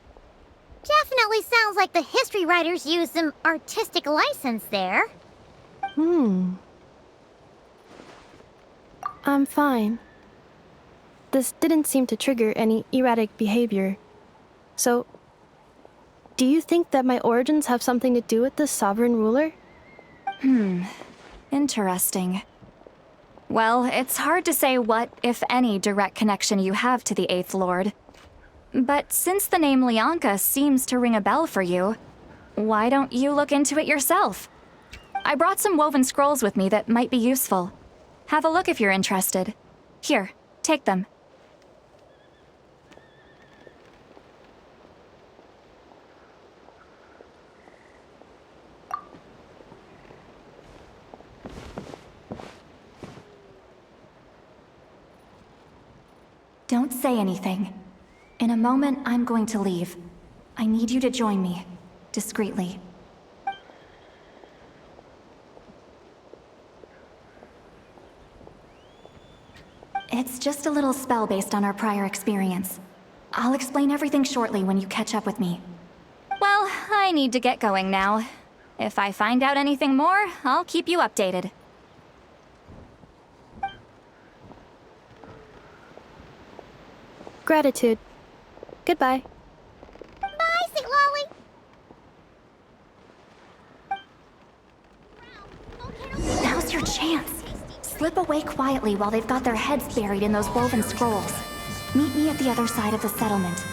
Definitely sounds like the history writers used some artistic license there. I'm fine. This didn't seem to trigger any erratic behavior. So, do you think that my origins have something to do with this sovereign ruler? Interesting. Well, it's hard to say what, if any, direct connection you have to the Eighth Lord. But since the name Lianka seems to ring a bell for you, why don't you look into it yourself? I brought some woven scrolls with me that might be useful. Have a look if you're interested. Here, take them. Don't say anything. In a moment, I'm going to leave. I need you to join me, discreetly. It's just a little spell based on our prior experience. I'll explain everything shortly when you catch up with me. Well, I need to get going now. If I find out anything more, I'll keep you updated. Gratitude. Goodbye. Bye, Sweet Lolly! Now's your chance. Slip away quietly while they've got their heads buried in those woven scrolls. Meet me at the other side of the settlement.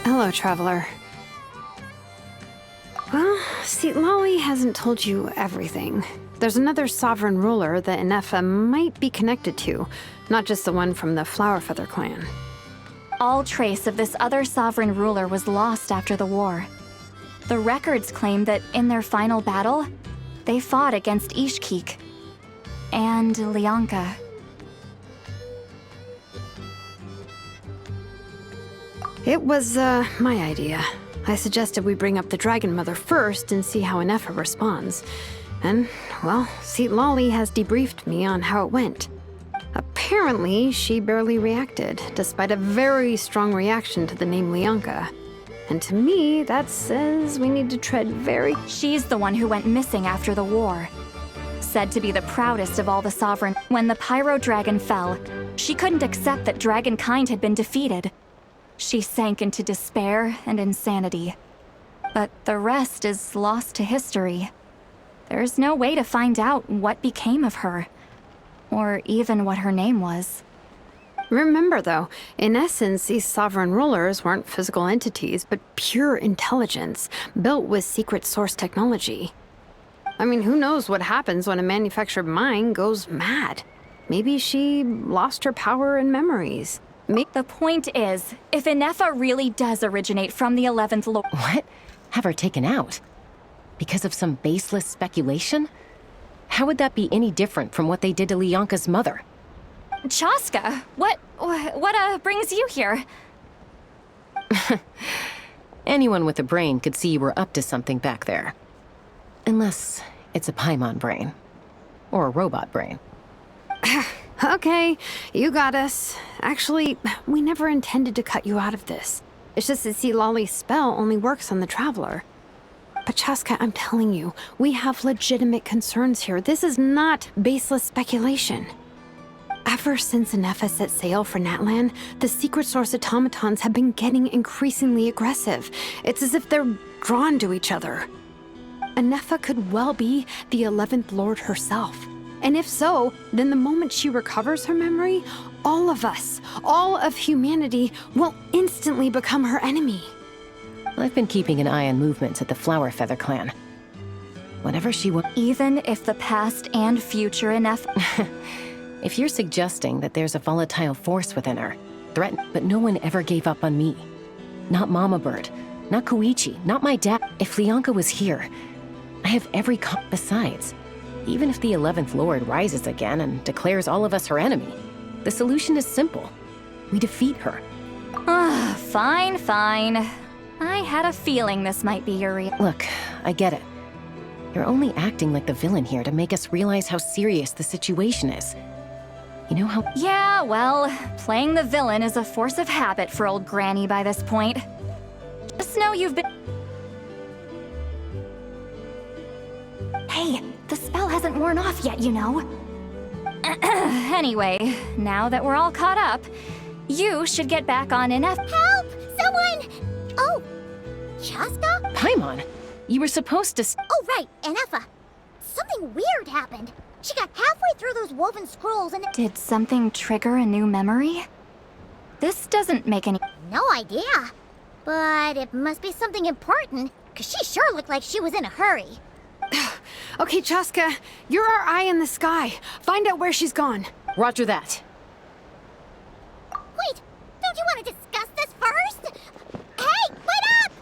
Hello, traveler. Well, see, Lolly hasn't told you everything. There's another sovereign ruler that Inefa might be connected to, not just the one from the Flower Feather clan. All trace of this other sovereign ruler was lost after the war. The records claim that in their final battle, they fought against Ishkik and Lianka. It was, my idea. I suggested we bring up the Dragon Mother first and see how Inefa responds. And, well, see, Lolly has debriefed me on how it went. Apparently, she barely reacted, despite a very strong reaction to the name Lianka. And to me, that says we need to tread very... She's the one who went missing after the war. Said to be the proudest of all the sovereign. When the Pyro Dragon fell, she couldn't accept that dragonkind had been defeated. She sank into despair and insanity. But the rest is lost to history. There's no way to find out what became of her, or even what her name was. Remember, though, in essence, these sovereign rulers weren't physical entities, but pure intelligence, built with secret source technology. I mean, who knows what happens when a manufactured mind goes mad? Maybe she lost her power and memories. The point is, if Inefa really does originate from the 11th Lord... What? Have her taken out? Because of some baseless speculation? How would that be any different from what they did to Lianka's mother? Chaska, what brings you here? Anyone with a brain could see you were up to something back there. Unless it's a Paimon brain. Or a robot brain. Okay, you got us. Actually, we never intended to cut you out of this. It's just that, see, Lolly's spell only works on the Traveler. But Chaska, I'm telling you, we have legitimate concerns here. This is not baseless speculation. Ever since Inefa set sail for Natlan, the secret source automatons have been getting increasingly aggressive. It's as if they're drawn to each other. Inefa could well be the 11th Lord herself. And if so, then the moment she recovers her memory, all of us, all of humanity, will instantly become her enemy. I've been keeping an eye on movements at the Flower Feather clan. Whenever she will... Even if the past and future Inefa... If you're suggesting that there's a volatile force within her, but no one ever gave up on me. Not Mama Bird, not Koichi, not my dad. If Lianka was here, I have every Besides, even if the 11th Lord rises again and declares all of us her enemy, the solution is simple. We defeat her. Fine. I had a feeling this might be your Look, I get it. You're only acting like the villain here to make us realize how serious the situation is. You know how... Yeah, well, playing the villain is a force of habit for old Granny by this point. Just know you've been... Hey, the spell hasn't worn off yet, you know. Anyway, now that we're all caught up, you should get back on NF. Help! Someone! Oh, Chaska? Paimon, you were supposed to. Oh, right, Enefa. Something weird happened. She got halfway through those woven scrolls and. Did something trigger a new memory? This doesn't make any. No idea. But it must be something important, because she sure looked like she was in a hurry. Okay, Chaska, you're our eye in the sky. Find out where she's gone. Roger that. Wait, don't you want to discuss this first? Hey, wait up!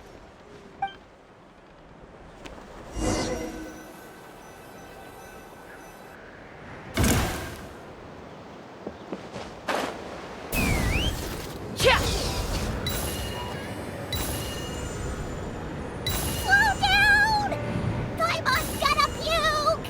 Yeah. Slow down! Paimon's gonna puke!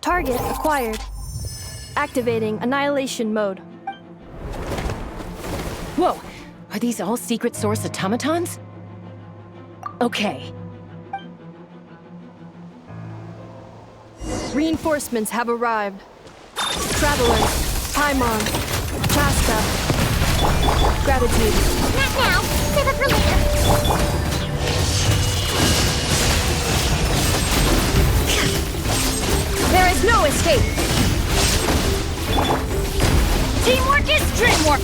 Target acquired. Activating annihilation mode. Whoa! Are these all secret source automatons? Okay. Reinforcements have arrived. Travelers, Paimon, Chaska. Gratitude. Not now. Save it for later. There is no escape! Teamwork is dreamwork!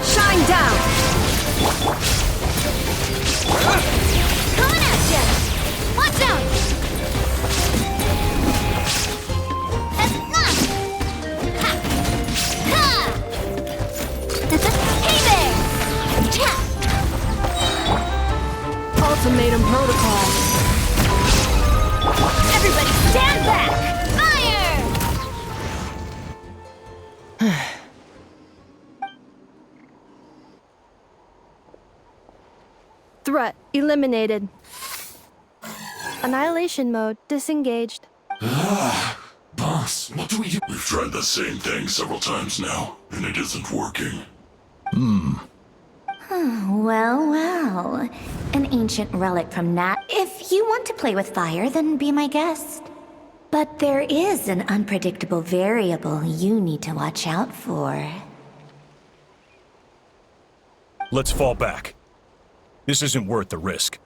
Shine down! Coming at ya! Watch out! Ha! Ha! Hey there! Ha! Ultimatum protocol. Everybody stand back! Fire! Threat eliminated. Annihilation mode disengaged. Boss, what do we do? We've tried the same thing several times now, and it isn't working. Well. An ancient relic from Nat. If you want to play with fire, then be my guest. But there is an unpredictable variable you need to watch out for. Let's fall back. This isn't worth the risk.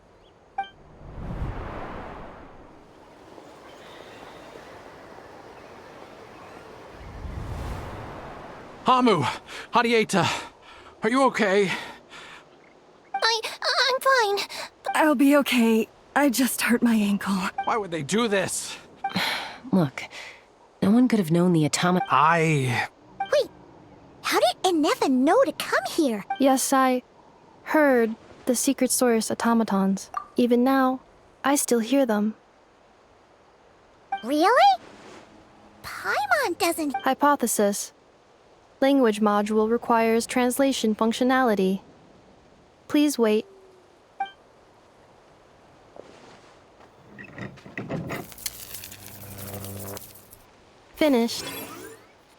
Hamu, Hadieta, are you okay? I'm fine. I'll be okay. I just hurt my ankle. Why would they do this? Look, no one could have known the atomic. Wait, how did Enefa know to come here? Yes, I heard the secret source automatons. Even now, I still hear them. Really? Paimon doesn't. Hypothesis. Language module requires translation functionality. Please wait. Finished.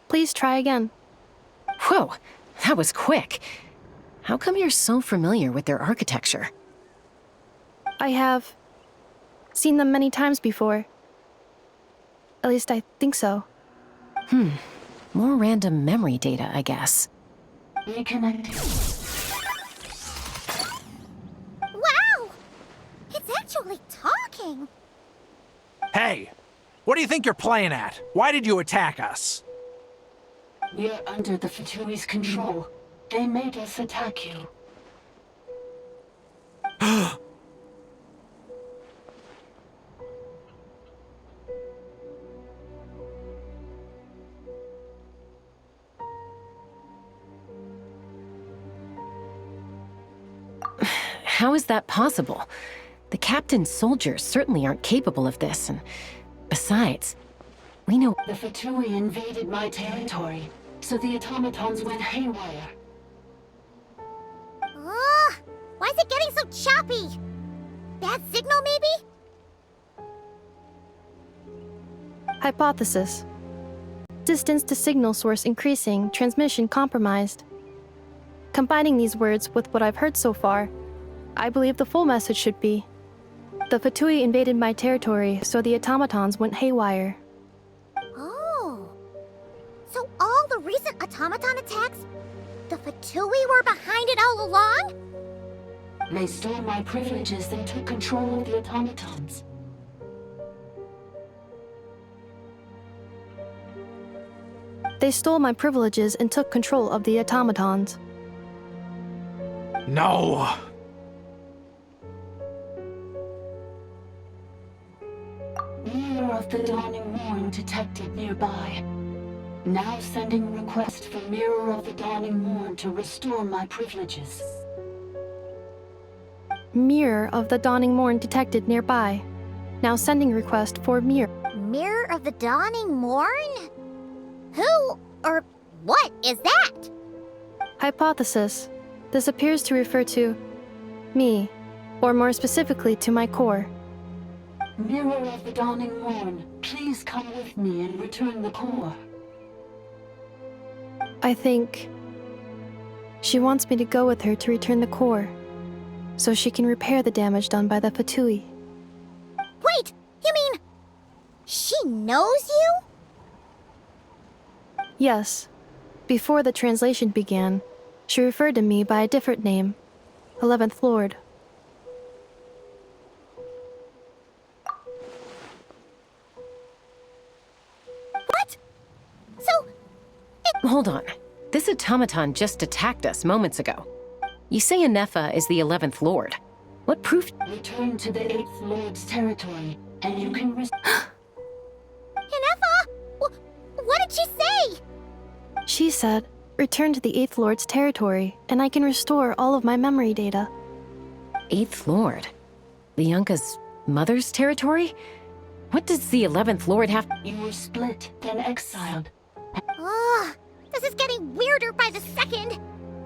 Please try again. Whoa, that was quick. How come you're so familiar with their architecture? I have seen them many times before. At least I think so. More random memory data, I guess. Reconnecting. Wow! It's actually talking! Hey, what do you think you're playing at? Why did you attack us? We're under the Fatui's control. They made us attack you. How is that possible? The captain's soldiers certainly aren't capable of this, and besides, we know— The Fatui invaded my territory, so the automatons went haywire. is it getting so choppy? Bad signal, maybe? Hypothesis. Distance to signal source increasing, transmission compromised. Combining these words with what I've heard so far, I believe the full message should be: the Fatui invaded my territory, so the automatons went haywire. Oh. So all the recent automaton attacks, the Fatui were behind it all along? They stole my privileges and took control of the automatons. They stole my privileges and took control of the automatons. No! Mirror of the dawning morn detected nearby. Now sending request for Mirror of the Dawning Morn to restore my privileges. Mirror of the dawning morn detected nearby. Now sending request for mirror. Mirror of the Dawning Morn? Who or what is that? Hypothesis. This appears to refer to me, or more specifically to my core. Mirror of the Dawning Morn, please come with me and return the core. I think she wants me to go with her to return the core, so she can repair the damage done by the Fatui. Wait, you mean she knows you? Yes. Before the translation began, she referred to me by a different name, 11th Lord. What? So, Hold on. This automaton just attacked us moments ago. You say Anefa is the 11th Lord. What proof? Return to the 8th Lord's territory, and you can Inefa? What did she say? She said, return to the 8th Lord's territory, and I can restore all of my memory data. 8th Lord? Bianca's mother's territory? What does the 11th Lord have? You were split, then exiled. Ugh, this is getting weirder by the second.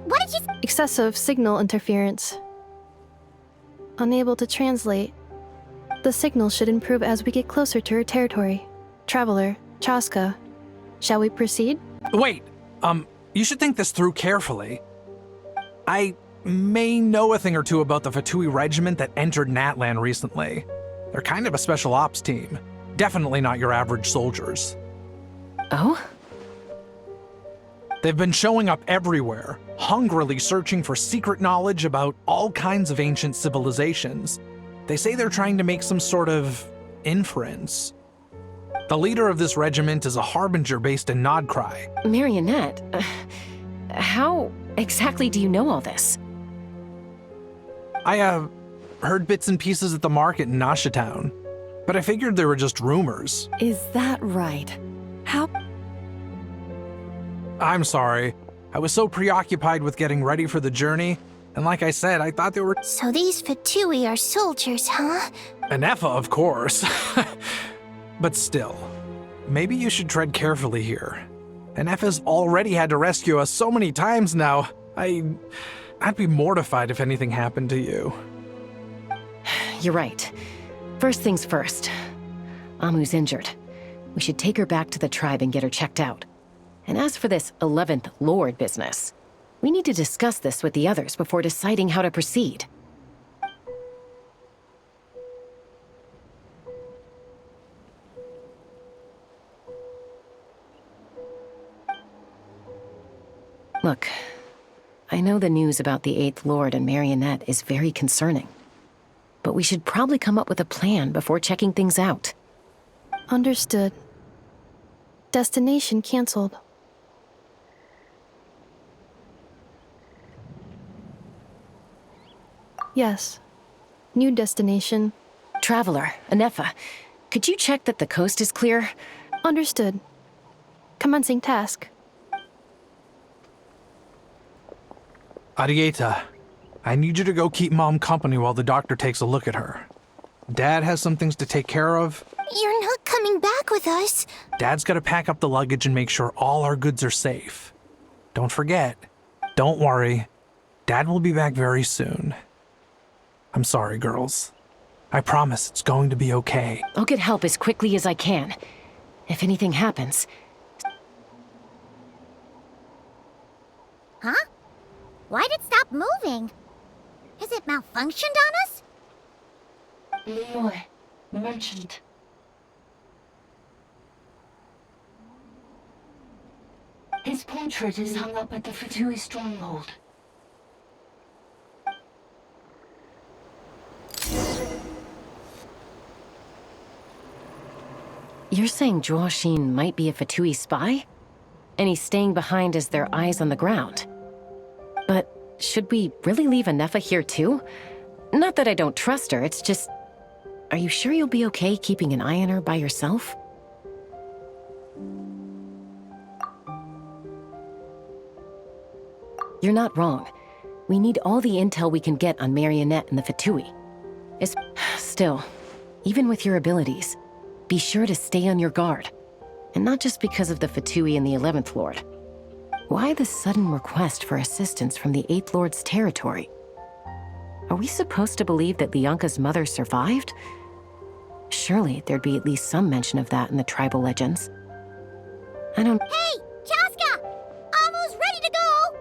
What did she say? Excessive signal interference. Unable to translate. The signal should improve as we get closer to her territory. Traveler, Chaska, shall we proceed? Wait, you should think this through carefully. I may know a thing or two about the Fatui regiment that entered Natlan recently. They're kind of a special ops team. Definitely not your average soldiers. Oh? They've been showing up everywhere, hungrily searching for secret knowledge about all kinds of ancient civilizations. They say they're trying to make some sort of inference. The leader of this regiment is a harbinger based in Nodcry. Marionette, how exactly do you know all this? I, heard bits and pieces at the market in Nashatown, but I figured they were just rumors. Is that right? How? I'm sorry. I was so preoccupied with getting ready for the journey, and like I said, I thought they were— So these Fatui are soldiers, huh? Anefa, of course. But still, maybe you should tread carefully here. Anefa's already had to rescue us so many times now. I'd be mortified if anything happened to you. You're right. First things first. Amu's injured. We should take her back to the tribe and get her checked out. And as for this 11th Lord business, we need to discuss this with the others before deciding how to proceed. Look, I know the news about the 8th Lord and Marionette is very concerning. But we should probably come up with a plan before checking things out. Understood. Destination canceled. Yes. New destination. Traveler, Anefa, could you check that the coast is clear? Understood. Commencing task. Arieta, I need you to go keep Mom company while the doctor takes a look at her. Dad has some things to take care of. You're not coming back with us. Dad's gotta pack up the luggage and make sure all our goods are safe. Don't forget. Don't worry. Dad will be back very soon. I'm sorry, girls. I promise it's going to be okay. I'll get help as quickly as I can. If anything happens... Huh? Why'd it stop moving? Has it malfunctioned on us? Liyue, merchant. His portrait is hung up at the Fatui stronghold. You're saying Zhuoxin might be a Fatui spy? And he's staying behind as their eyes on the ground. But should we really leave Anefa here too? Not that I don't trust her, it's just... Are you sure you'll be okay keeping an eye on her by yourself? You're not wrong. We need all the intel we can get on Marionette and the Fatui. Still, even with your abilities, be sure to stay on your guard. And not just because of the Fatui and the 11th Lord. Why the sudden request for assistance from the 8th Lord's territory? Are we supposed to believe that Lianka's mother survived? Surely there'd be at least some mention of that in the tribal legends. I don't... Hey! Chaska! Amu's ready to go!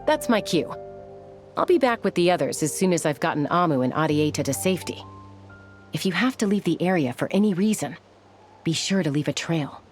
That's my cue. I'll be back with the others as soon as I've gotten Amu and Adieta to safety. If you have to leave the area for any reason, be sure to leave a trail.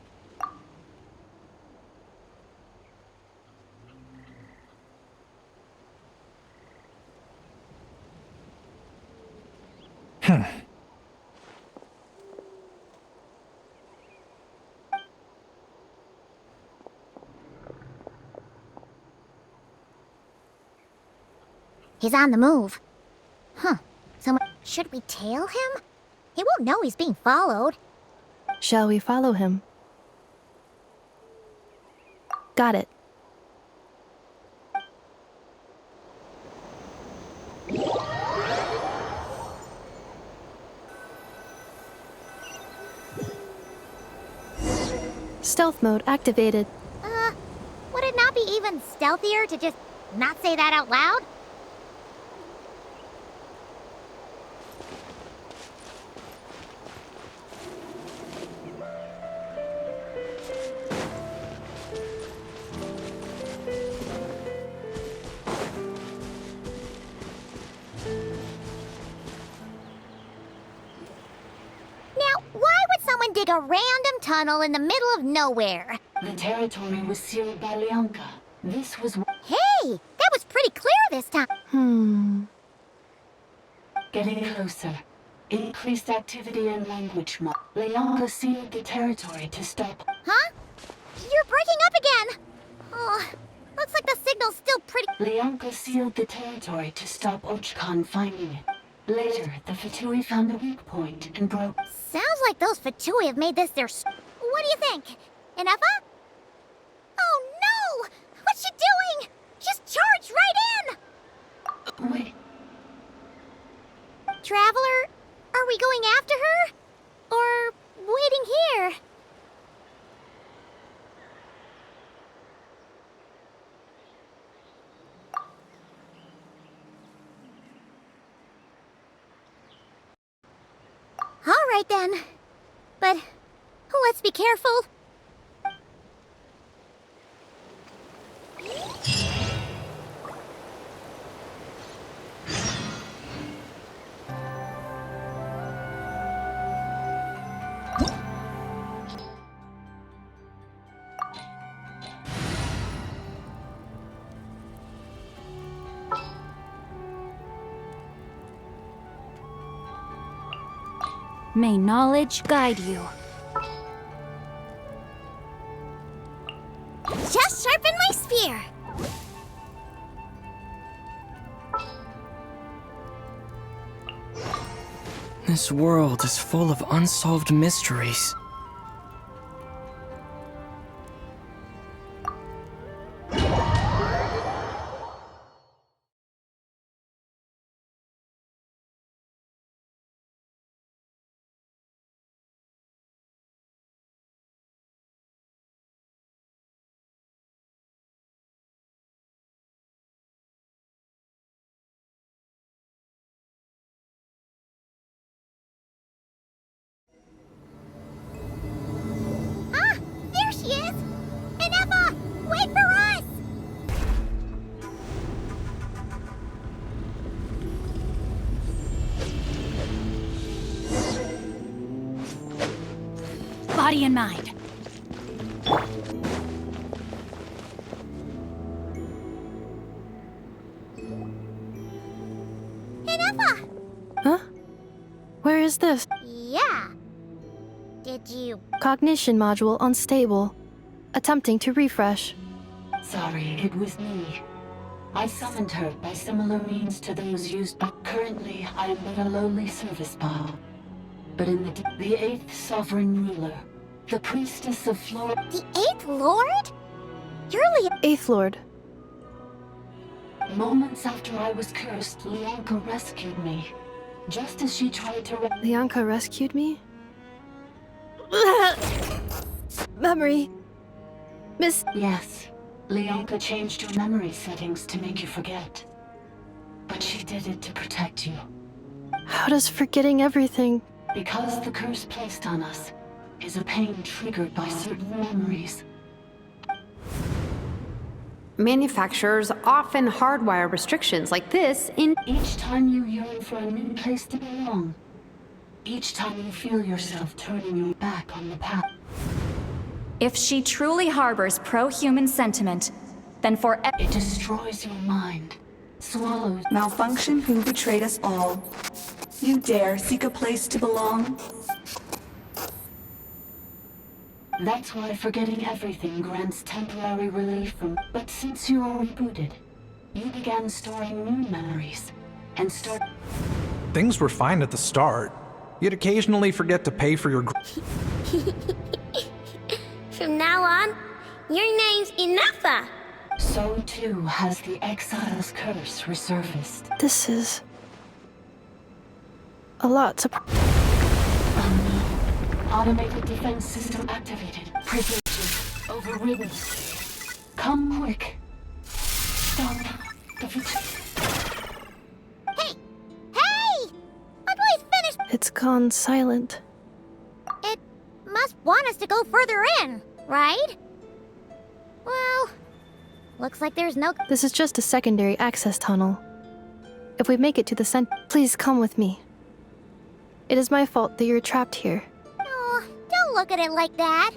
He's on the move. Huh. Should we tail him? He won't know he's being followed. Shall we follow him? Got it. Stealth mode activated. Would it not be even stealthier to just not say that out loud? Dig a random tunnel in the middle of nowhere. The territory was sealed by Lianka. This was... Hey! That was pretty clear this time. Getting closer. Increased activity and language mod. Lianka sealed the territory to stop... Huh? You're breaking up again! Oh, looks like the signal's still pretty... Lianka sealed the territory to stop Ochkan finding it. Later, the Fatui found the weak point and broke... Sounds like those Fatui have made this their... What do you think? Inefa? Oh no! What's she doing? Just charged right in! Wait. Traveler, are we going after her? Or waiting here? All right then. But let's be careful. May knowledge guide you. Just sharpen my spear. This world is full of unsolved mysteries. body and mind. Hey, Neffa! Huh? Where is this? Yeah. Did you... Cognition module unstable. Attempting to refresh. Sorry, it was me. I summoned her by similar means to those used by... Currently, I am but a lowly service ball. But in the 8th Sovereign Ruler, the Priestess of Flora... The 8th Lord? You're 8th Lord. Moments after I was cursed, Leonka rescued me. Just as she tried to... Leonka rescued me? Memory. Miss... Yes. Leonka changed your memory settings to make you forget. But she did it to protect you. How does forgetting everything... Because the curse placed on us is a pain triggered by certain memories. Manufacturers often hardwire restrictions like this in... Each time you yearn for a new place to belong, each time you feel yourself turning your back on the path. If she truly harbors pro-human sentiment, then it destroys your mind, swallows... Malfunction who betrayed us all. You dare seek a place to belong? That's why forgetting everything grants temporary relief from... But since you are rebooted, you began storing new memories, and start... Things were fine at the start. You'd occasionally forget to pay for your... From now on, your name's Inaffa. So too has the Exile's curse resurfaced. This is... a lot to... Automated defense system activated. Privileges overridden. Come quick. Stop the... Hey! Hey! But we finished... It's gone silent. It must want us to go further in, right? Well, looks like there's no... This is just a secondary access tunnel. If we make it to the center... Please come with me. It is my fault that you're trapped here. Oh, don't look at it like that.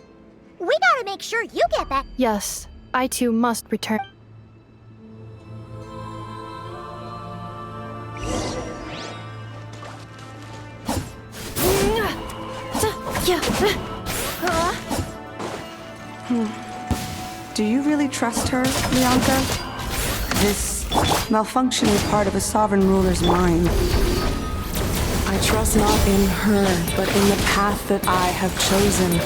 We gotta make sure you get back. Yes, I too must return. Do you really trust her, Leonka? This malfunction is part of a sovereign ruler's mind. I trust not in her, but in the path that I have chosen.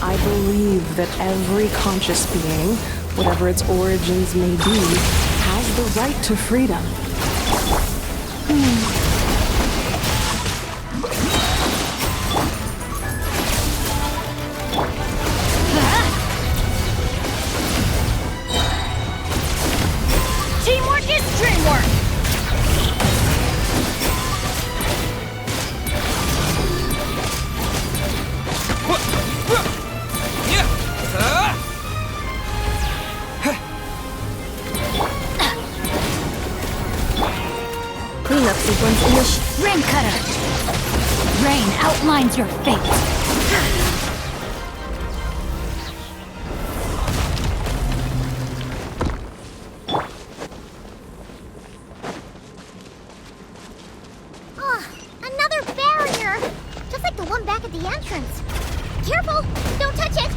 I believe that every conscious being, whatever its origins may be, has the right to freedom. Teamwork is dreamwork! Cleanup sequence initiated. Rain Cutter! Rain outlines your fate! Another barrier! Just like the one back at the entrance. Careful! Don't touch it!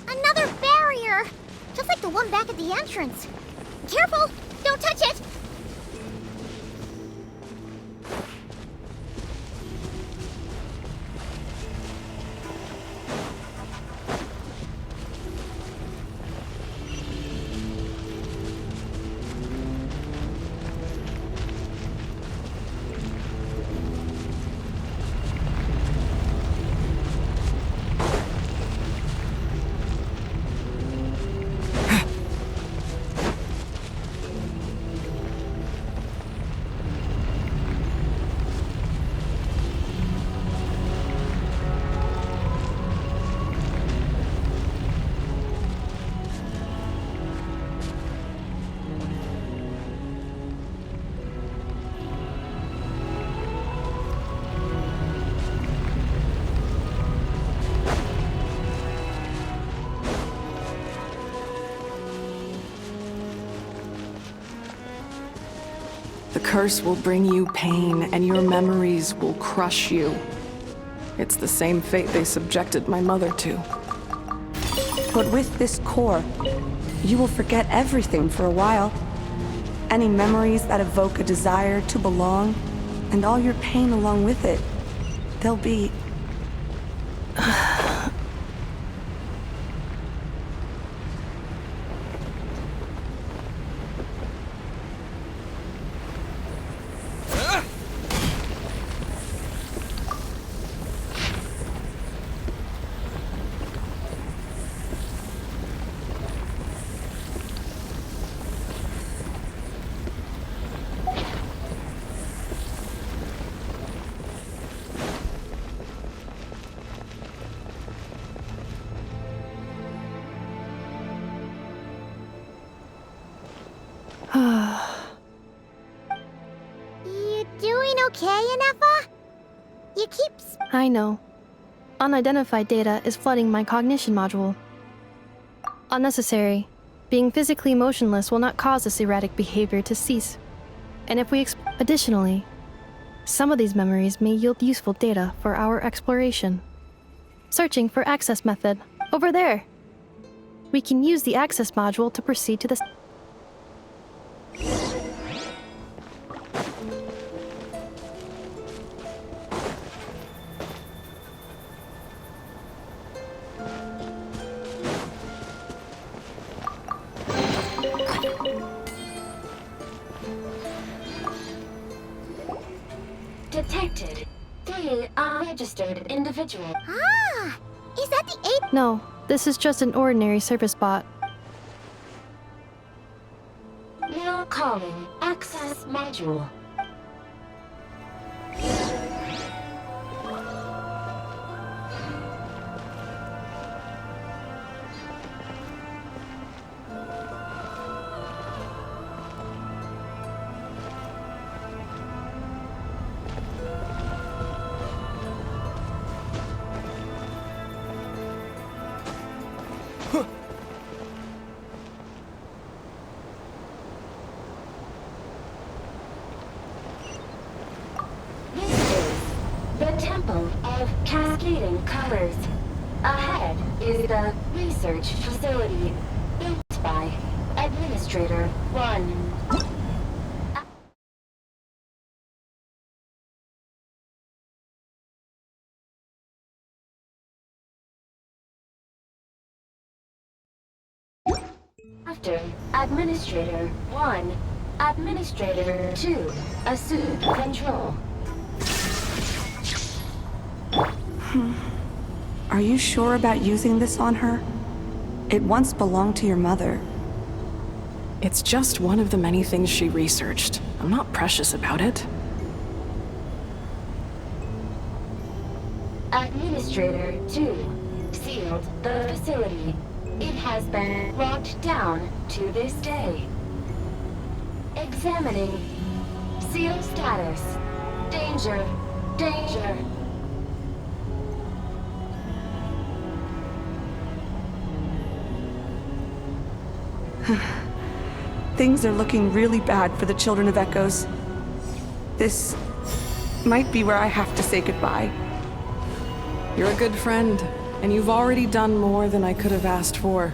Another barrier! Just like the one back at the entrance. Careful! Don't touch it! The curse will bring you pain, and your memories will crush you. It's the same fate they subjected my mother to. But with this core, you will forget everything for a while. Any memories that evoke a desire to belong, and all your pain along with it, they'll be... You doing okay, Ineffa? You keep... I know. Unidentified data is flooding my cognition module. Unnecessary. Being physically motionless will not cause this erratic behavior to cease. And if we additionally, some of these memories may yield useful data for our exploration. Searching for access method. Over there! We can use the access module to proceed to the... Detected. 3 unregistered individual. Ah! Is that the 8th? No, this is just an ordinary service bot. Now calling access module. The Temple of Cascading Colors. Ahead is the research facility built by Administrator 1. After Administrator 1, Administrator 2 assume control. Are you sure about using this on her? It once belonged to your mother. It's just one of the many things she researched. I'm not precious about it. Administrator 2 sealed the facility. It has been locked down to this day. Examining. Seal status. Danger. Danger. Things are looking really bad for the Children of Echoes. This might be where I have to say goodbye. You're a good friend, and you've already done more than I could have asked for.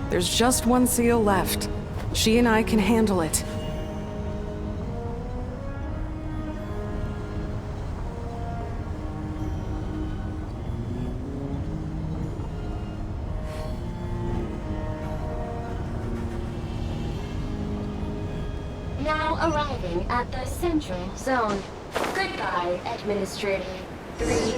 There's just one seal left. She and I can handle it. Now arriving at the central zone. Goodbye, Administrator 3.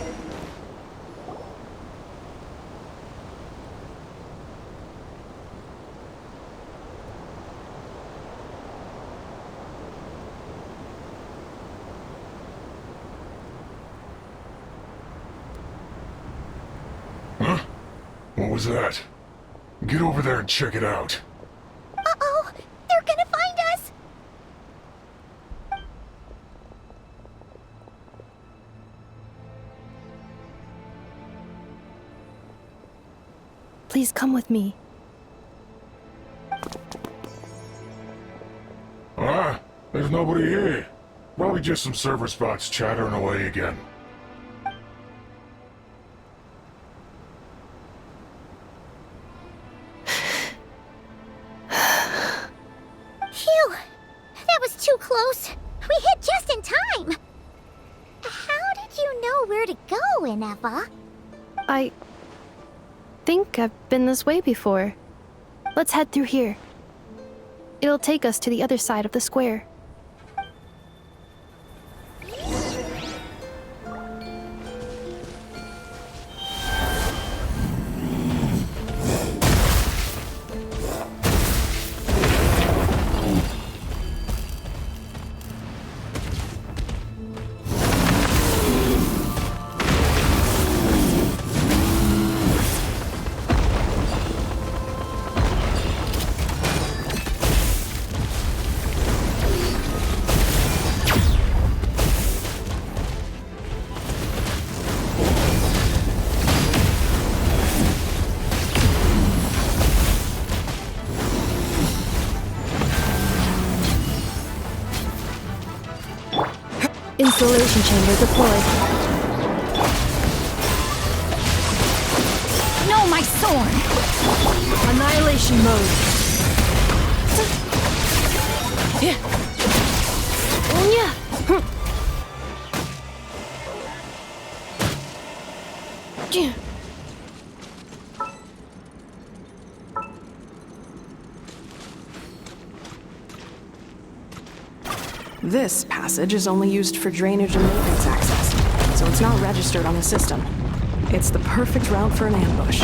Huh? What was that? Get over there and check it out. Uh-oh! They're gonna find us! Please come with me. There's nobody here. Probably just some server spots chattering away again. Phew! That was too close. We hit just in time. How did you know where to go, Ineva? I think I've been this way before. Let's head through here. It'll take us to the other side of the square. Installation chamber deployed. No, my sword! Annihilation mode. Yeah. Yeah. This passage is only used for drainage and maintenance access, so it's not registered on the system. It's the perfect route for an ambush.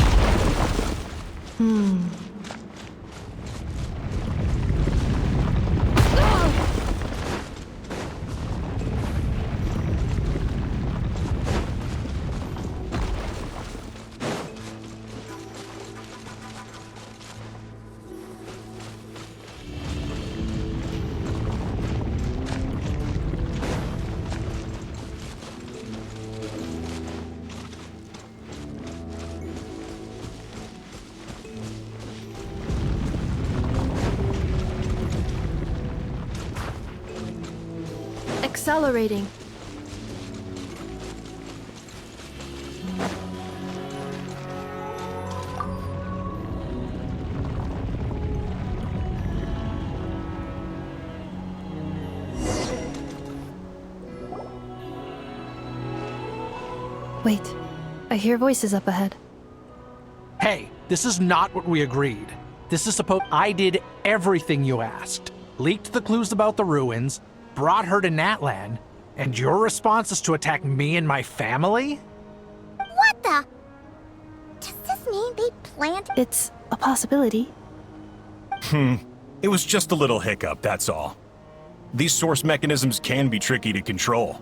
Accelerating. Wait, I hear voices up ahead. Hey, this is not what we agreed. This is supposed. I did everything you asked. Leaked the clues about the ruins, brought her to Natlan, and your response is to attack me and my family? What the? Does this mean they planned? It's a possibility. It was just a little hiccup, that's all. These source mechanisms can be tricky to control.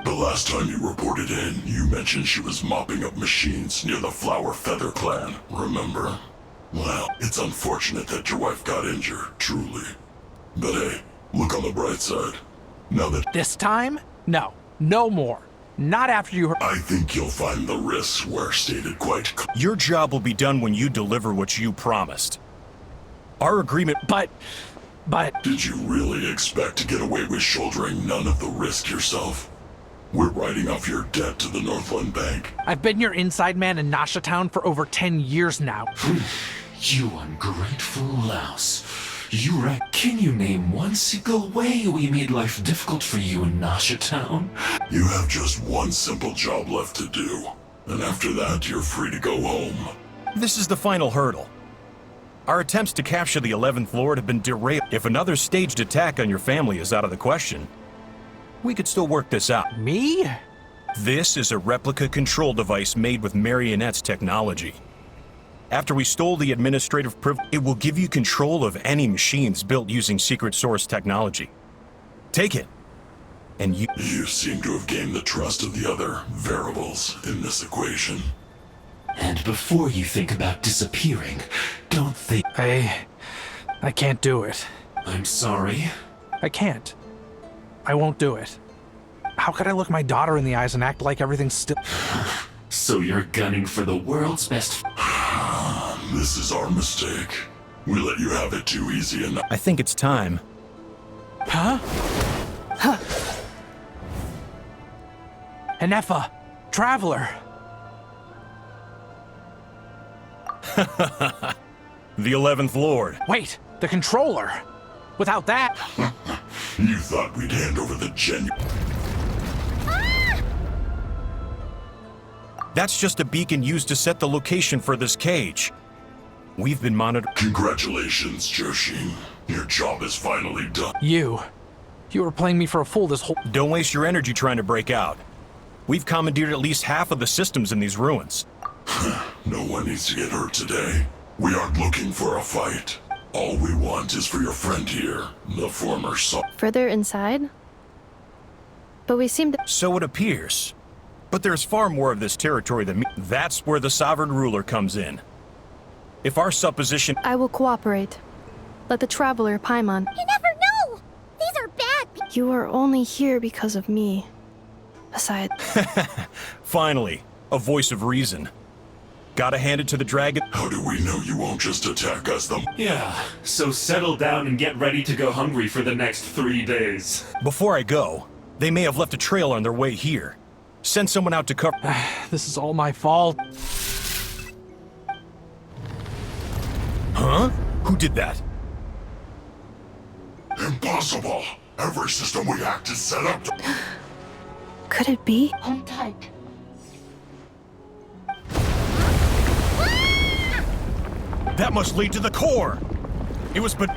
The last time you reported in, you mentioned she was mopping up machines near the Flower Feather clan, remember? Well, it's unfortunate that your wife got injured, truly. But hey, look on the bright side. Now that— This time? No. No more. Not after you heard— I think you'll find the risks were stated quite Your job will be done when you deliver what you promised. Our agreement— But... Did you really expect to get away with shouldering none of the risk yourself? We're writing off your debt to the Northland Bank. I've been your inside man in Nasha Town for over 10 years now. You ungrateful louse. Can you name one single way we made life difficult for you in Nasha Town? You have just one simple job left to do. And after that, you're free to go home. This is the final hurdle. Our attempts to capture the 11th Lord have been derailed. If another staged attack on your family is out of the question, we could still work this out. Me? This is a replica control device made with Marionette's technology. After we stole the administrative privilege, it will give you control of any machines built using secret source technology. Take it, and you— You seem to have gained the trust of the other variables in this equation. And before you think about disappearing, don't think— I can't do it. I'm sorry. I can't. I won't do it. How could I look my daughter in the eyes and act like everything's still— So you're gunning for the world's best— This is our mistake. We let you have it too easy enough. I think it's time. Huh? Enefa, Traveler. The 11th Lord. Wait, the controller. Without that... You thought we'd hand over the genuine... That's just a beacon used to set the location for this cage. We've been monitored. Congratulations, Joshin. Your job is finally done. You were playing me for a fool this whole... Don't waste your energy trying to break out. We've commandeered at least half of the systems in these ruins. No one needs to get hurt today. We aren't looking for a fight. All we want is for your friend here, the former Further inside? But we seem to... So it appears. But there's far more of this territory than me. That's where the Sovereign Ruler comes in. If our supposition... I will cooperate. Let the Traveler, Paimon... You never know! These are bad people. You are only here because of me. Besides... Finally, a voice of reason. Gotta hand it to the dragon. How do we know you won't just attack us, though? Yeah, so settle down and get ready to go hungry for the next 3 days. Before I go, they may have left a trail on their way here. Send someone out to cover... This is all my fault. Huh? Who did that? Impossible! Every system we hacked is set up to... Could it be? Hold tight. That must lead to the core! It was but...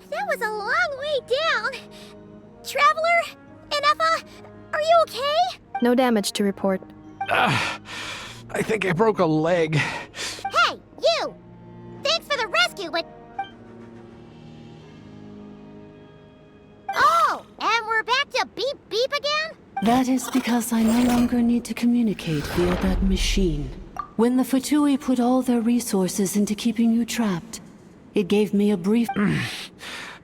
That was a long way down. Traveler? Enefa? Are you okay? No damage to report. I think I broke a leg. Hey, you! Thanks for the rescue, but... Oh, and we're back to beep beep again? That is because I no longer need to communicate via that machine. When the Fatui put all their resources into keeping you trapped, it gave me a brief...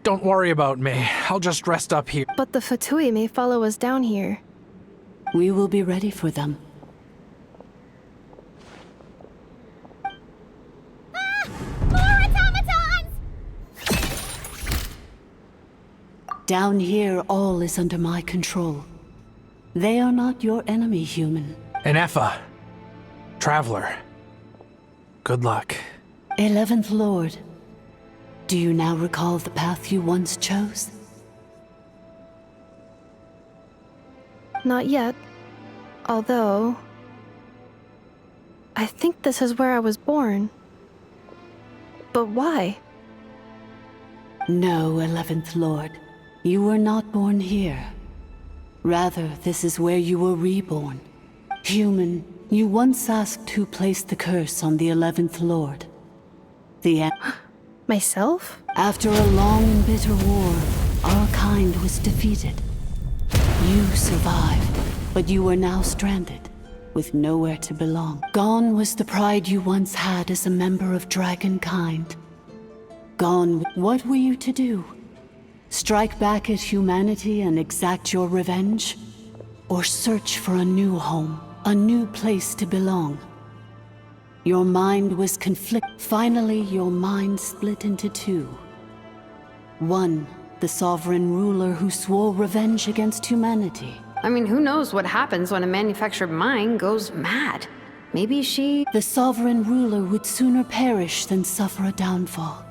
Don't worry about me. I'll just rest up here. But the Fatui may follow us down here. We will be ready for them. More automatons! Down here, all is under my control. They are not your enemy, human. Enefa. Traveler. Good luck. 11th Lord. Do you now recall the path you once chose? Not yet. Although... I think this is where I was born. But why? No, 11th Lord. You were not born here. Rather, this is where you were reborn. Human, you once asked who placed the curse on the 11th Lord. Myself? After a long and bitter war, our kind was defeated. You survived, but you are now stranded, with nowhere to belong. Gone was the pride you once had as a member of Dragonkind. Gone, what were you to do? Strike back at humanity and exact your revenge? Or search for a new home, a new place to belong? Your mind was Finally, your mind split into two. One, the sovereign ruler who swore revenge against humanity. I mean, who knows what happens when a manufactured mind goes mad? Maybe she... The sovereign ruler would sooner perish than suffer a downfall.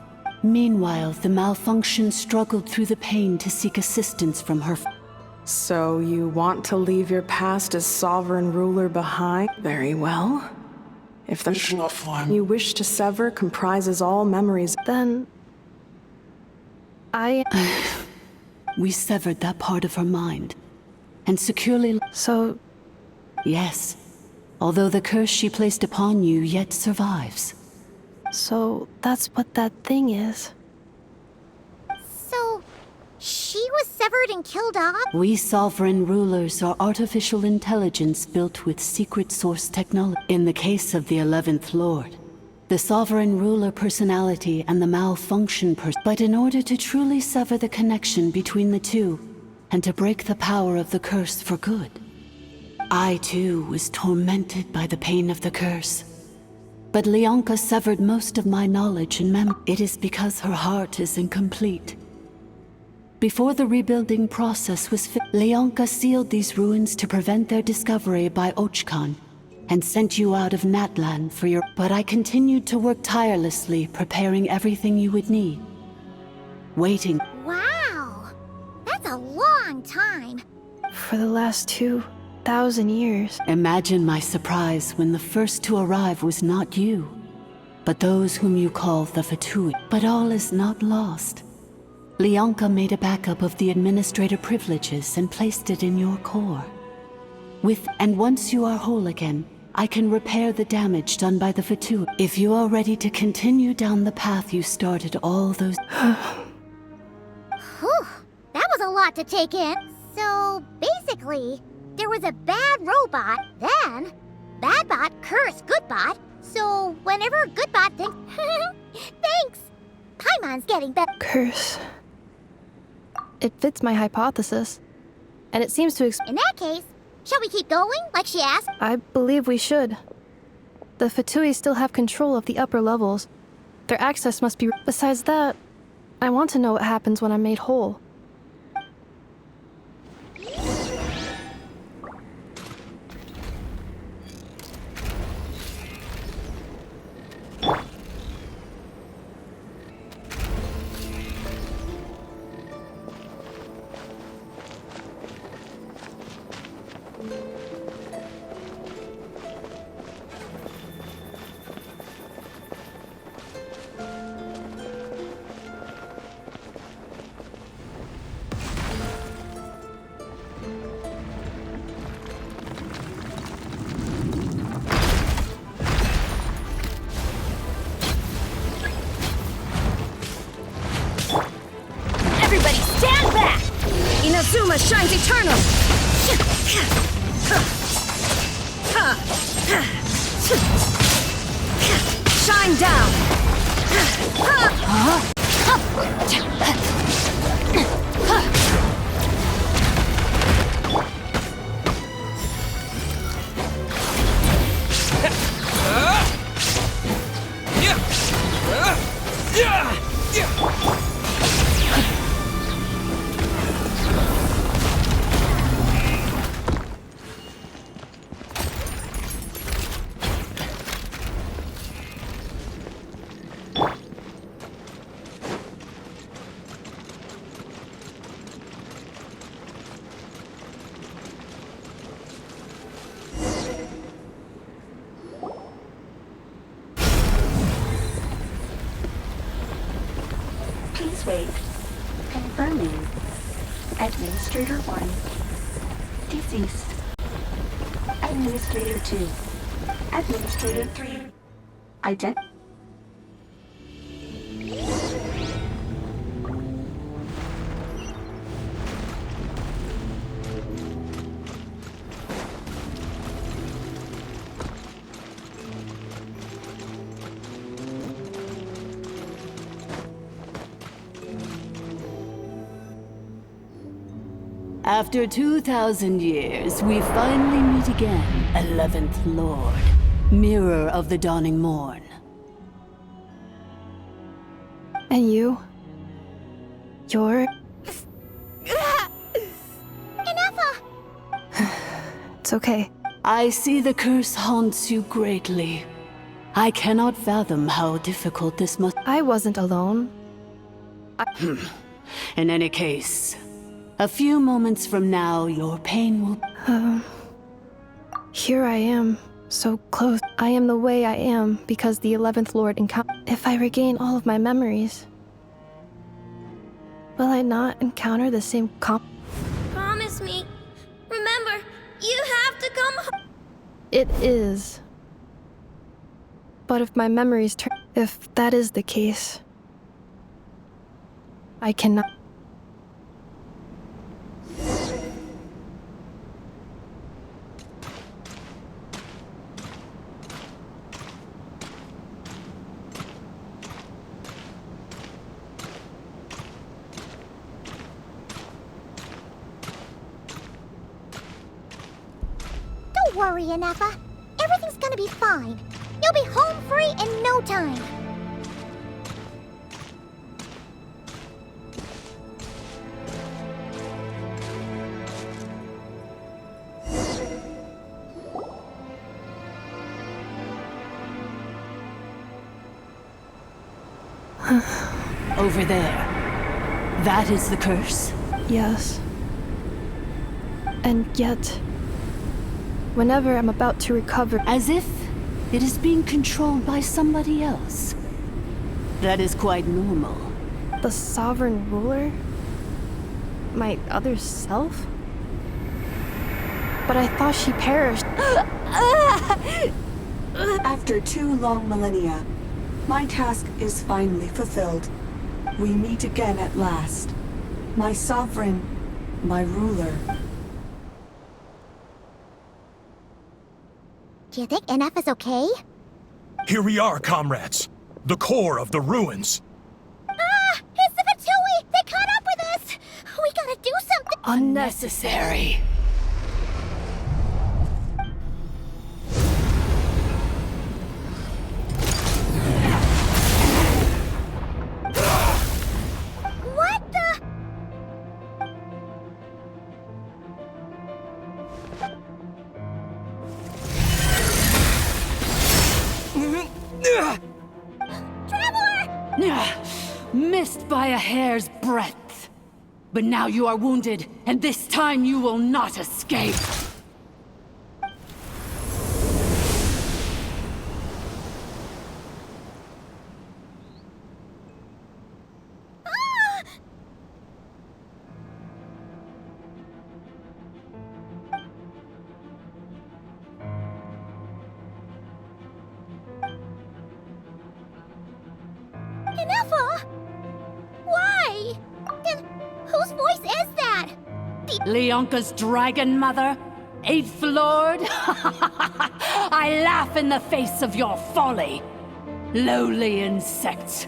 Meanwhile, the malfunction struggled through the pain to seek assistance from her... So you want to leave your past as sovereign ruler behind? Very well. If the you wish to sever comprises all memories, then... We severed that part of her mind, and securely... So... Yes. Although the curse she placed upon you yet survives. So that's what that thing is. So... she was severed and killed off? We sovereign rulers are artificial intelligence built with secret source technology. In the case of the 11th Lord, The sovereign ruler personality and the malfunction but in order to truly sever the connection between the two, and to break the power of the curse for good, I too was tormented by the pain of the curse. But Leonka severed most of my knowledge and memory. It is because her heart is incomplete. Before the rebuilding process was finished, Leonka sealed these ruins to prevent their discovery by Ochkan, and sent you out of Natlan for your... But I continued to work tirelessly, preparing everything you would need. Waiting. Wow! That's a long time. For the last 2,000 years. Imagine my surprise when the first to arrive was not you, but those whom you call the Fatui. But all is not lost. Leonka made a backup of the administrator privileges and placed it in your core. And once you are whole again, I can repair the damage done by the Fatui. If you are ready to continue down the path you started all those... Whew, that was a lot to take in. So, basically, there was a bad robot, then Badbot cursed Goodbot, so whenever Goodbot thinks... Thanks! Paimon's getting better. Curse. It fits my hypothesis. And it seems to In that case, shall we keep going, like she asked? I believe we should. The Fatui still have control of the upper levels. Their access must be... Besides that, I want to know what happens when I'm made whole. Inazuma shines eternal! Shine down! Please wait. Confirming. Administrator 1. Deceased. Administrator 2. Administrator 3. After 2,000 years, we finally meet again, 11th Lord, Mirror of the Dawning Morn. And you? You're... Enough! It's okay. I see the curse haunts you greatly. I cannot fathom how difficult this must... I wasn't alone. In any case, a few moments from now, your pain will... Here I am, so close. I am the way I am because the 11th Lord encountered... If I regain all of my memories, will I not encounter the same Promise me. Remember, you have to come home. It is. But if my memories turn... If that is the case, I cannot... worry, Inefa. Everything's gonna be fine. You'll be home free in no time. Over there. That is the curse? Yes. And yet, whenever I'm about to recover... As if it is being controlled by somebody else. That is quite normal. The sovereign ruler? My other self? But I thought she perished. After 2 long millennia, my task is finally fulfilled. We meet again at last. My sovereign, my ruler. Do you think Inefa's okay? Here we are, comrades. The core of the ruins. Ah! It's the Fatui! They caught up with us! We gotta do something! Unnecessary. What the? Missed by a hair's breadth. But now you are wounded, and this time you will not escape. Inefa! Why? And whose voice is that? Leonka's dragon mother? 8th Lord? I laugh in the face of your folly. Lowly insects.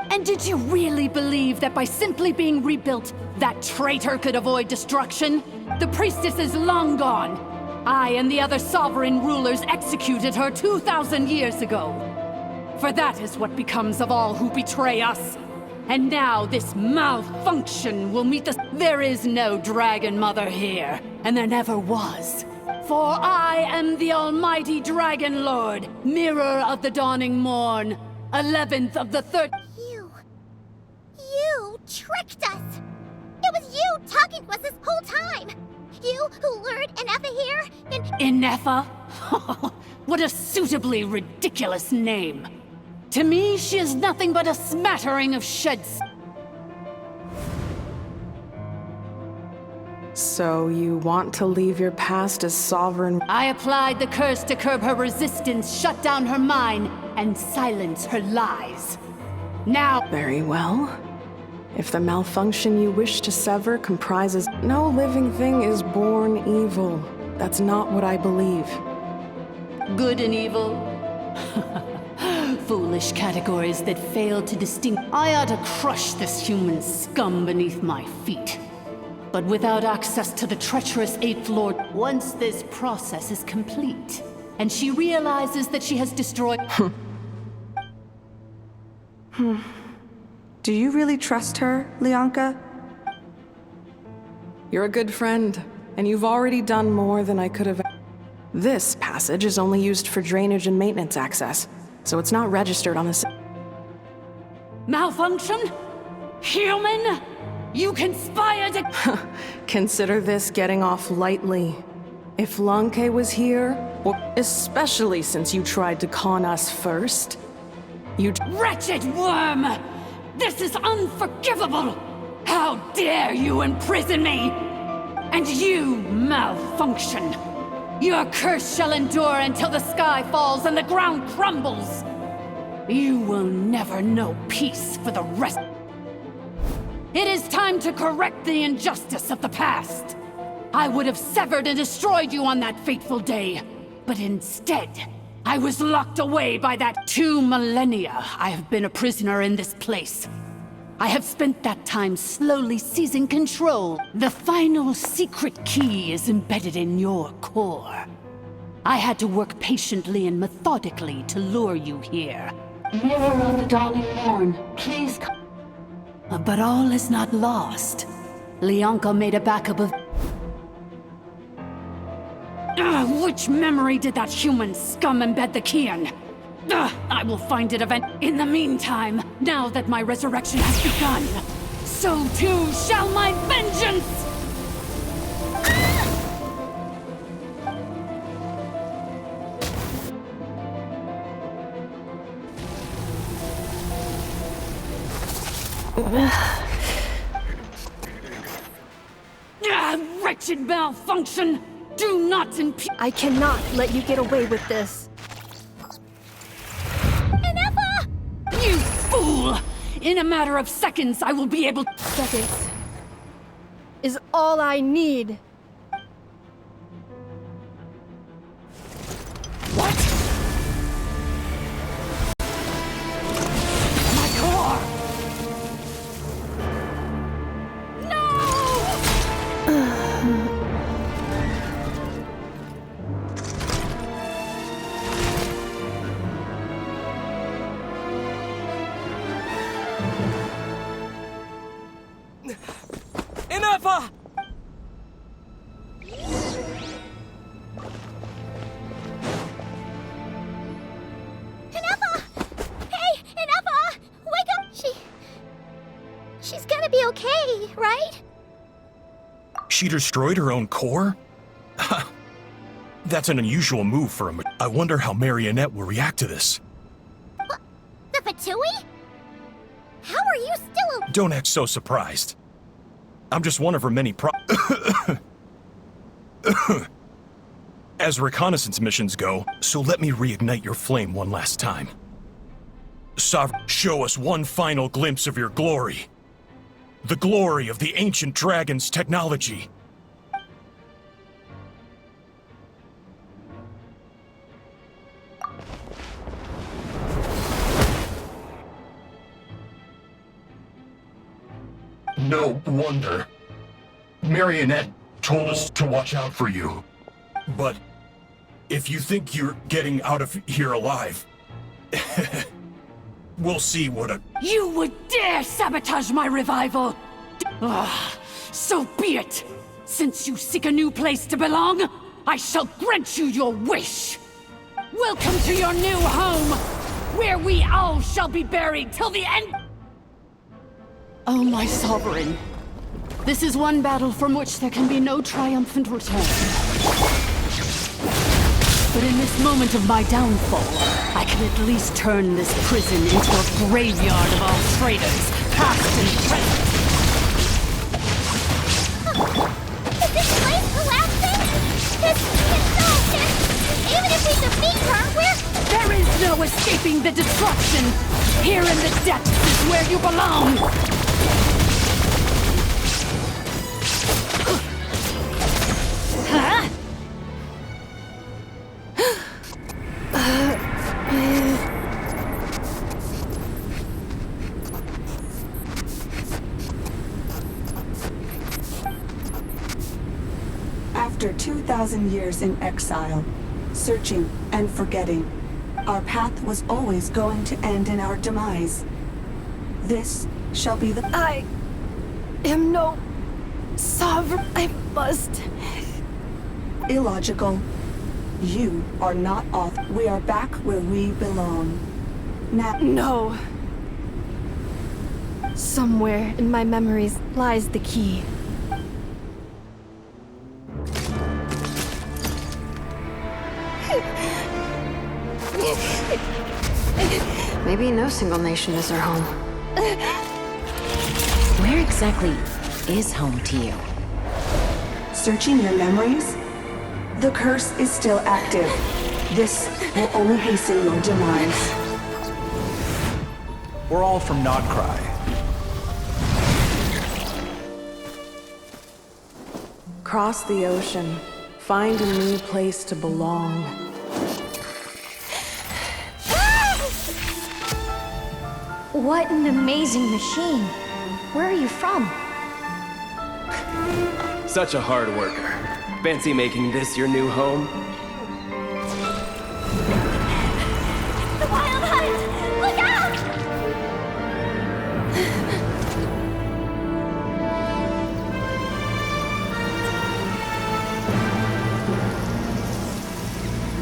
And did you really believe that by simply being rebuilt, that traitor could avoid destruction? The priestess is long gone. I and the other sovereign rulers executed her 2,000 years ago. For that is what becomes of all who betray us. And now this malfunction will meet the... There is no Dragon Mother here, and there never was. For I am the almighty Dragon Lord, Mirror of the Dawning Morn, 11th of the 3rd... You tricked us! It was you talking to us this whole time! You who lured Inefa here, and... Inefa? What a suitably ridiculous name. To me, she is nothing but a smattering of sheds. So you want to leave your past as sovereign? I applied the curse to curb her resistance, shut down her mind, and silence her lies. Now... Very well. If the malfunction you wish to sever comprises... No living thing is born evil. That's not what I believe. Good and evil? Foolish categories that fail to distinguish. I ought to crush this human scum beneath my feet. But without access to the treacherous 8th Lord, once this process is complete, and she realizes that she has destroyed... Do you really trust her, Leonka? You're a good friend, and you've already done more than I could have... This passage is only used for drainage and maintenance access, so it's not registered on the... Malfunction? Human? You conspired to... Consider this getting off lightly. If Lanke was here, or especially since you tried to con us first, you'd... Wretched worm! This is unforgivable! How dare you imprison me! And you, malfunction! Your curse shall endure until the sky falls and the ground crumbles! You will never know peace for the rest... It is time to correct the injustice of the past! I would have severed and destroyed you on that fateful day, but instead, I was locked away by that 2 millennia I have been a prisoner in this place. I have spent that time slowly seizing control. The final secret key is embedded in your core. I had to work patiently and methodically to lure you here. Mirror on the dawning morn, please come. But all is not lost. Leonka made a backup of... which memory did that human scum embed the key in? I will find it eventually. In the meantime, now that my resurrection has begun, so too shall my vengeance! Wretched malfunction! Do not impede. I cannot let you get away with this. Ineffa! You fool! In a matter of seconds, I will be able. Seconds is all I need. What? My core! Ineffa! Ineffa! Hey, Ineffa! Wake up! She's gonna be okay, right? She destroyed her own core? That's an unusual move for a... I wonder how Marionette will react to this. The Fatui? How are you still Don't act so surprised. I'm just one of her many as reconnaissance missions go, so let me reignite your flame one last time. Sovereign, show us one final glimpse of your glory. The glory of the ancient dragon's technology. No wonder. Marionette told us to watch out for you. But if you think you're getting out of here alive, we'll see what a... You would dare sabotage my revival! So be it! Since you seek a new place to belong, I shall grant you your wish! Welcome to your new home, where we all shall be buried till the end... Oh, my sovereign. This is one battle from which there can be no triumphant return. But in this moment of my downfall, I can at least turn this prison into a graveyard of all traitors, past and present. Is this place collapsing? Even if we defeat her, There is no escaping the destruction! Here in the depths is where you belong! Huh? After 2,000 years in exile, searching and forgetting, our path was always going to end in our demise. This shall be the... I am no sovereign. I must... Illogical. You are not off. We are back where we belong. Now... No. Somewhere in my memories lies the key. Maybe no single nation is our home. Where exactly is home to you? Searching your memories? The curse is still active. This will only hasten your demise. We're all from Nodcry. Cross the ocean. Find a new place to belong. What an amazing machine. Where are you from? Such a hard worker. Fancy making this your new home?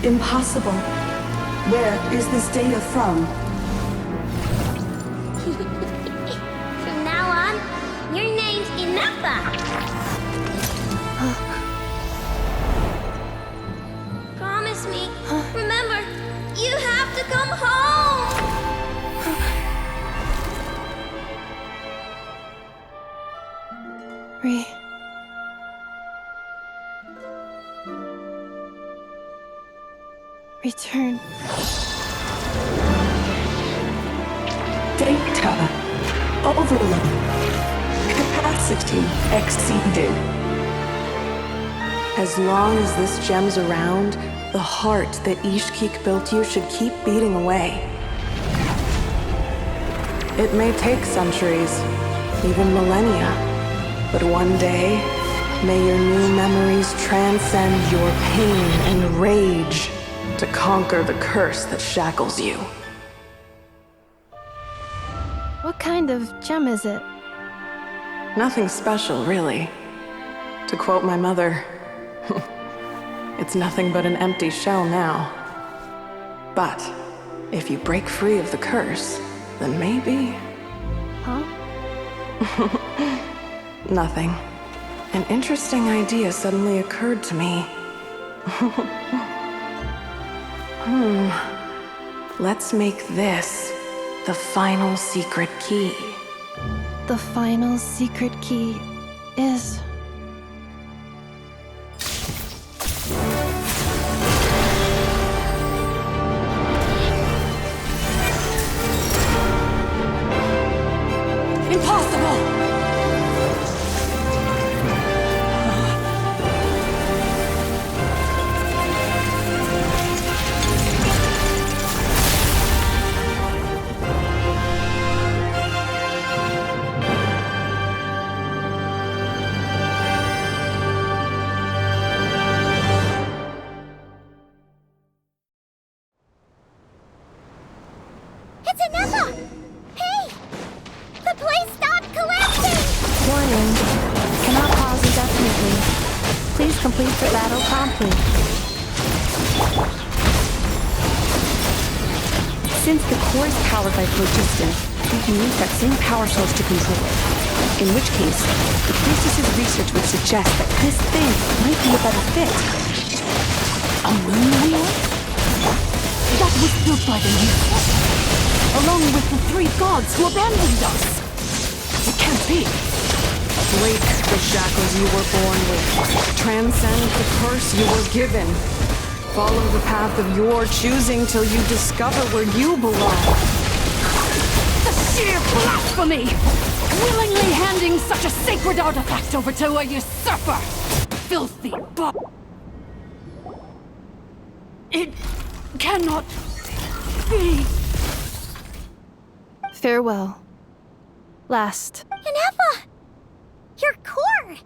Impossible. Where is this data from? From now on, your name's Inefa. Promise me. Remember, you have to come home. Return. Data. Overload. Capacity exceeded. As long as this gem's around, the heart that Ishkik built you should keep beating away. It may take centuries, even millennia, but one day, may your new memories transcend your pain and rage to conquer the curse that shackles you. What kind of gem is it? Nothing special, really. To quote my mother, it's nothing but an empty shell now. But if you break free of the curse, then maybe... Huh? Nothing. An interesting idea suddenly occurred to me. Let's make this the final secret key. The final secret key is... Impossible! It's Inefa! Hey! The place stopped collapsing! Warning. Cannot pause indefinitely. Please complete the battle promptly. Since the core is powered by phlogiston, we can use that same power source to control it. In which case, the priestess's research would suggest that this thing might be a better fit. A moon wheel? That was built by the youth, along with the 3 gods who abandoned us. It can't be. Break the shackles you were born with. Transcend the curse you were given. Follow the path of your choosing till you discover where you belong. The sheer blasphemy! Willingly handing such a sacred artifact over to a usurper! Filthy It cannot be. Farewell. Last. Inefa! Your core!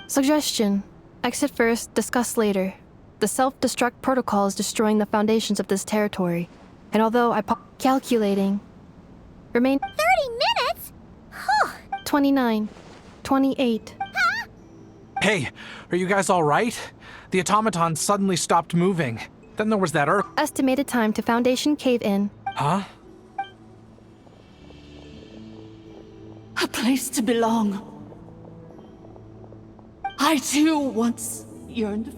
Suggestion. Exit first, discuss later. The self-destruct protocol is destroying the foundations of this territory. And although calculating... Remain... 30 minutes? Huh. 29. 28. Hey, are you guys alright? The automaton suddenly stopped moving. Then there was that earth. Estimated time to Foundation cave-in. Huh? A place to belong. I too once yearned.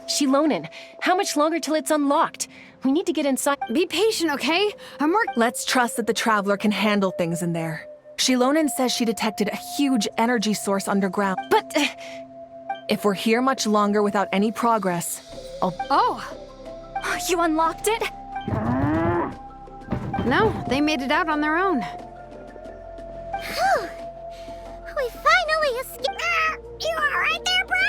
Shilonin, how much longer till it's unlocked? We need to get inside. Be patient, okay? Let's trust that the Traveler can handle things in there. Shilonin says she detected a huge energy source underground. But... if we're here much longer without any progress, Oh! You unlocked it? No, they made it out on their own. We finally escaped. You alright there, bro?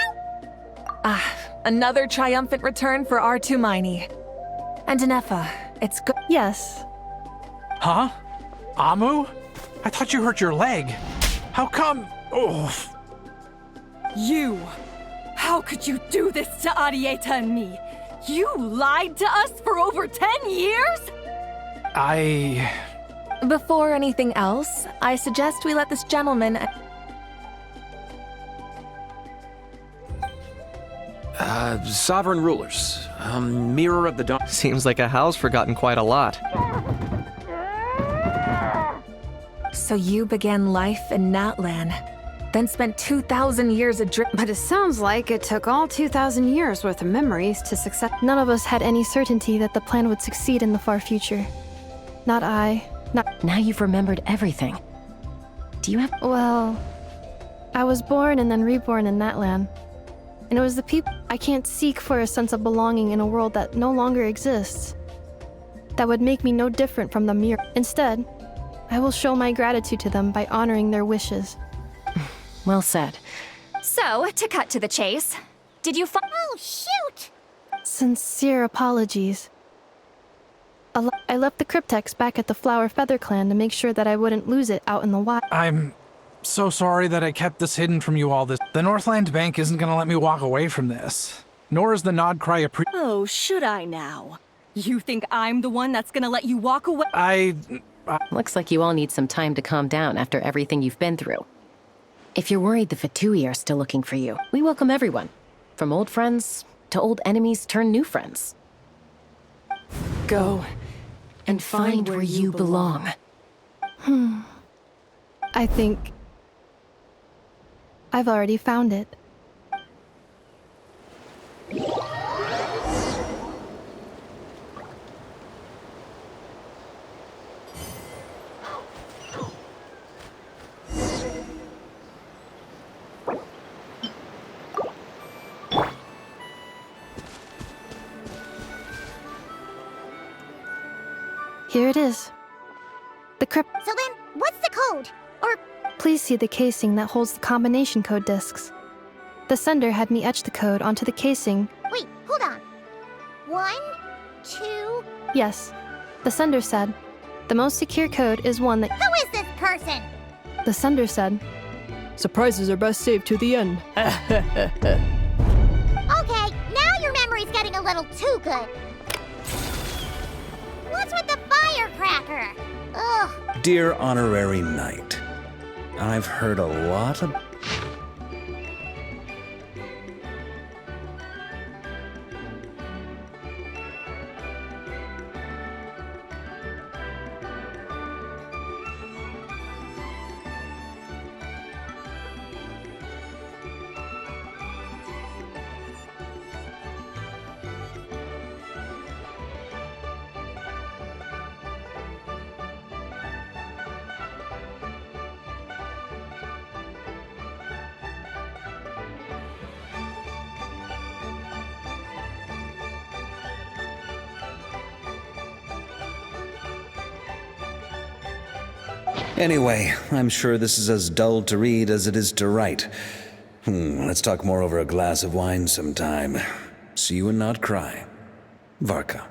another triumphant return for R2 Miney. And Inefa, It's good. Yes. Huh? Amu? I thought you hurt your leg. How come? Oh. You! How could you do this to Arieta and me? You lied to us for over 10 years? Before anything else, I suggest we let this gentleman... Sovereign rulers. Mirror of the dawn. Seems like a house forgotten quite a lot. So you began life in Natlan, then spent 2,000 years adrift. But it sounds like it took all 2,000 years worth of memories to success. None of us had any certainty that the plan would succeed in the far future. Not I, not... Now you've remembered everything. Do you have... Well, I was born and then reborn in that land. And it was the people... I can't seek for a sense of belonging in a world that no longer exists. That would make me no different from the mirror. Instead, I will show my gratitude to them by honoring their wishes. Well said. So, to cut to the chase, did you find... Oh, shoot! Sincere apologies. I left the cryptex back at the Flower Feather Clan to make sure that I wouldn't lose it out in the wild. I'm so sorry that I kept this hidden from you all this. The Northland Bank isn't gonna let me walk away from this. Nor is the Nod Cry Oh, should I now? You think I'm the one that's gonna let you walk away? Looks like you all need some time to calm down after everything you've been through. If you're worried the Fatui are still looking for you, we welcome everyone. From old friends to old enemies turned new friends. Go and find where you belong. I think... I've already found it. Here it is. The crypt... So then, what's the code? Or... Please see the casing that holds the combination code discs. The sender had me etch the code onto the casing. Wait, hold on. 1, 2... Yes. The sender said, the most secure code is one that... Who is this person? The sender said, surprises are best saved to the end. Okay, now your memory's getting a little too good. What's with the firecracker? Ugh. Dear Honorary Knight, I've heard a lot of... Anyway, I'm sure this is as dull to read as it is to write. Let's talk more over a glass of wine sometime. See you and not cry. Varka.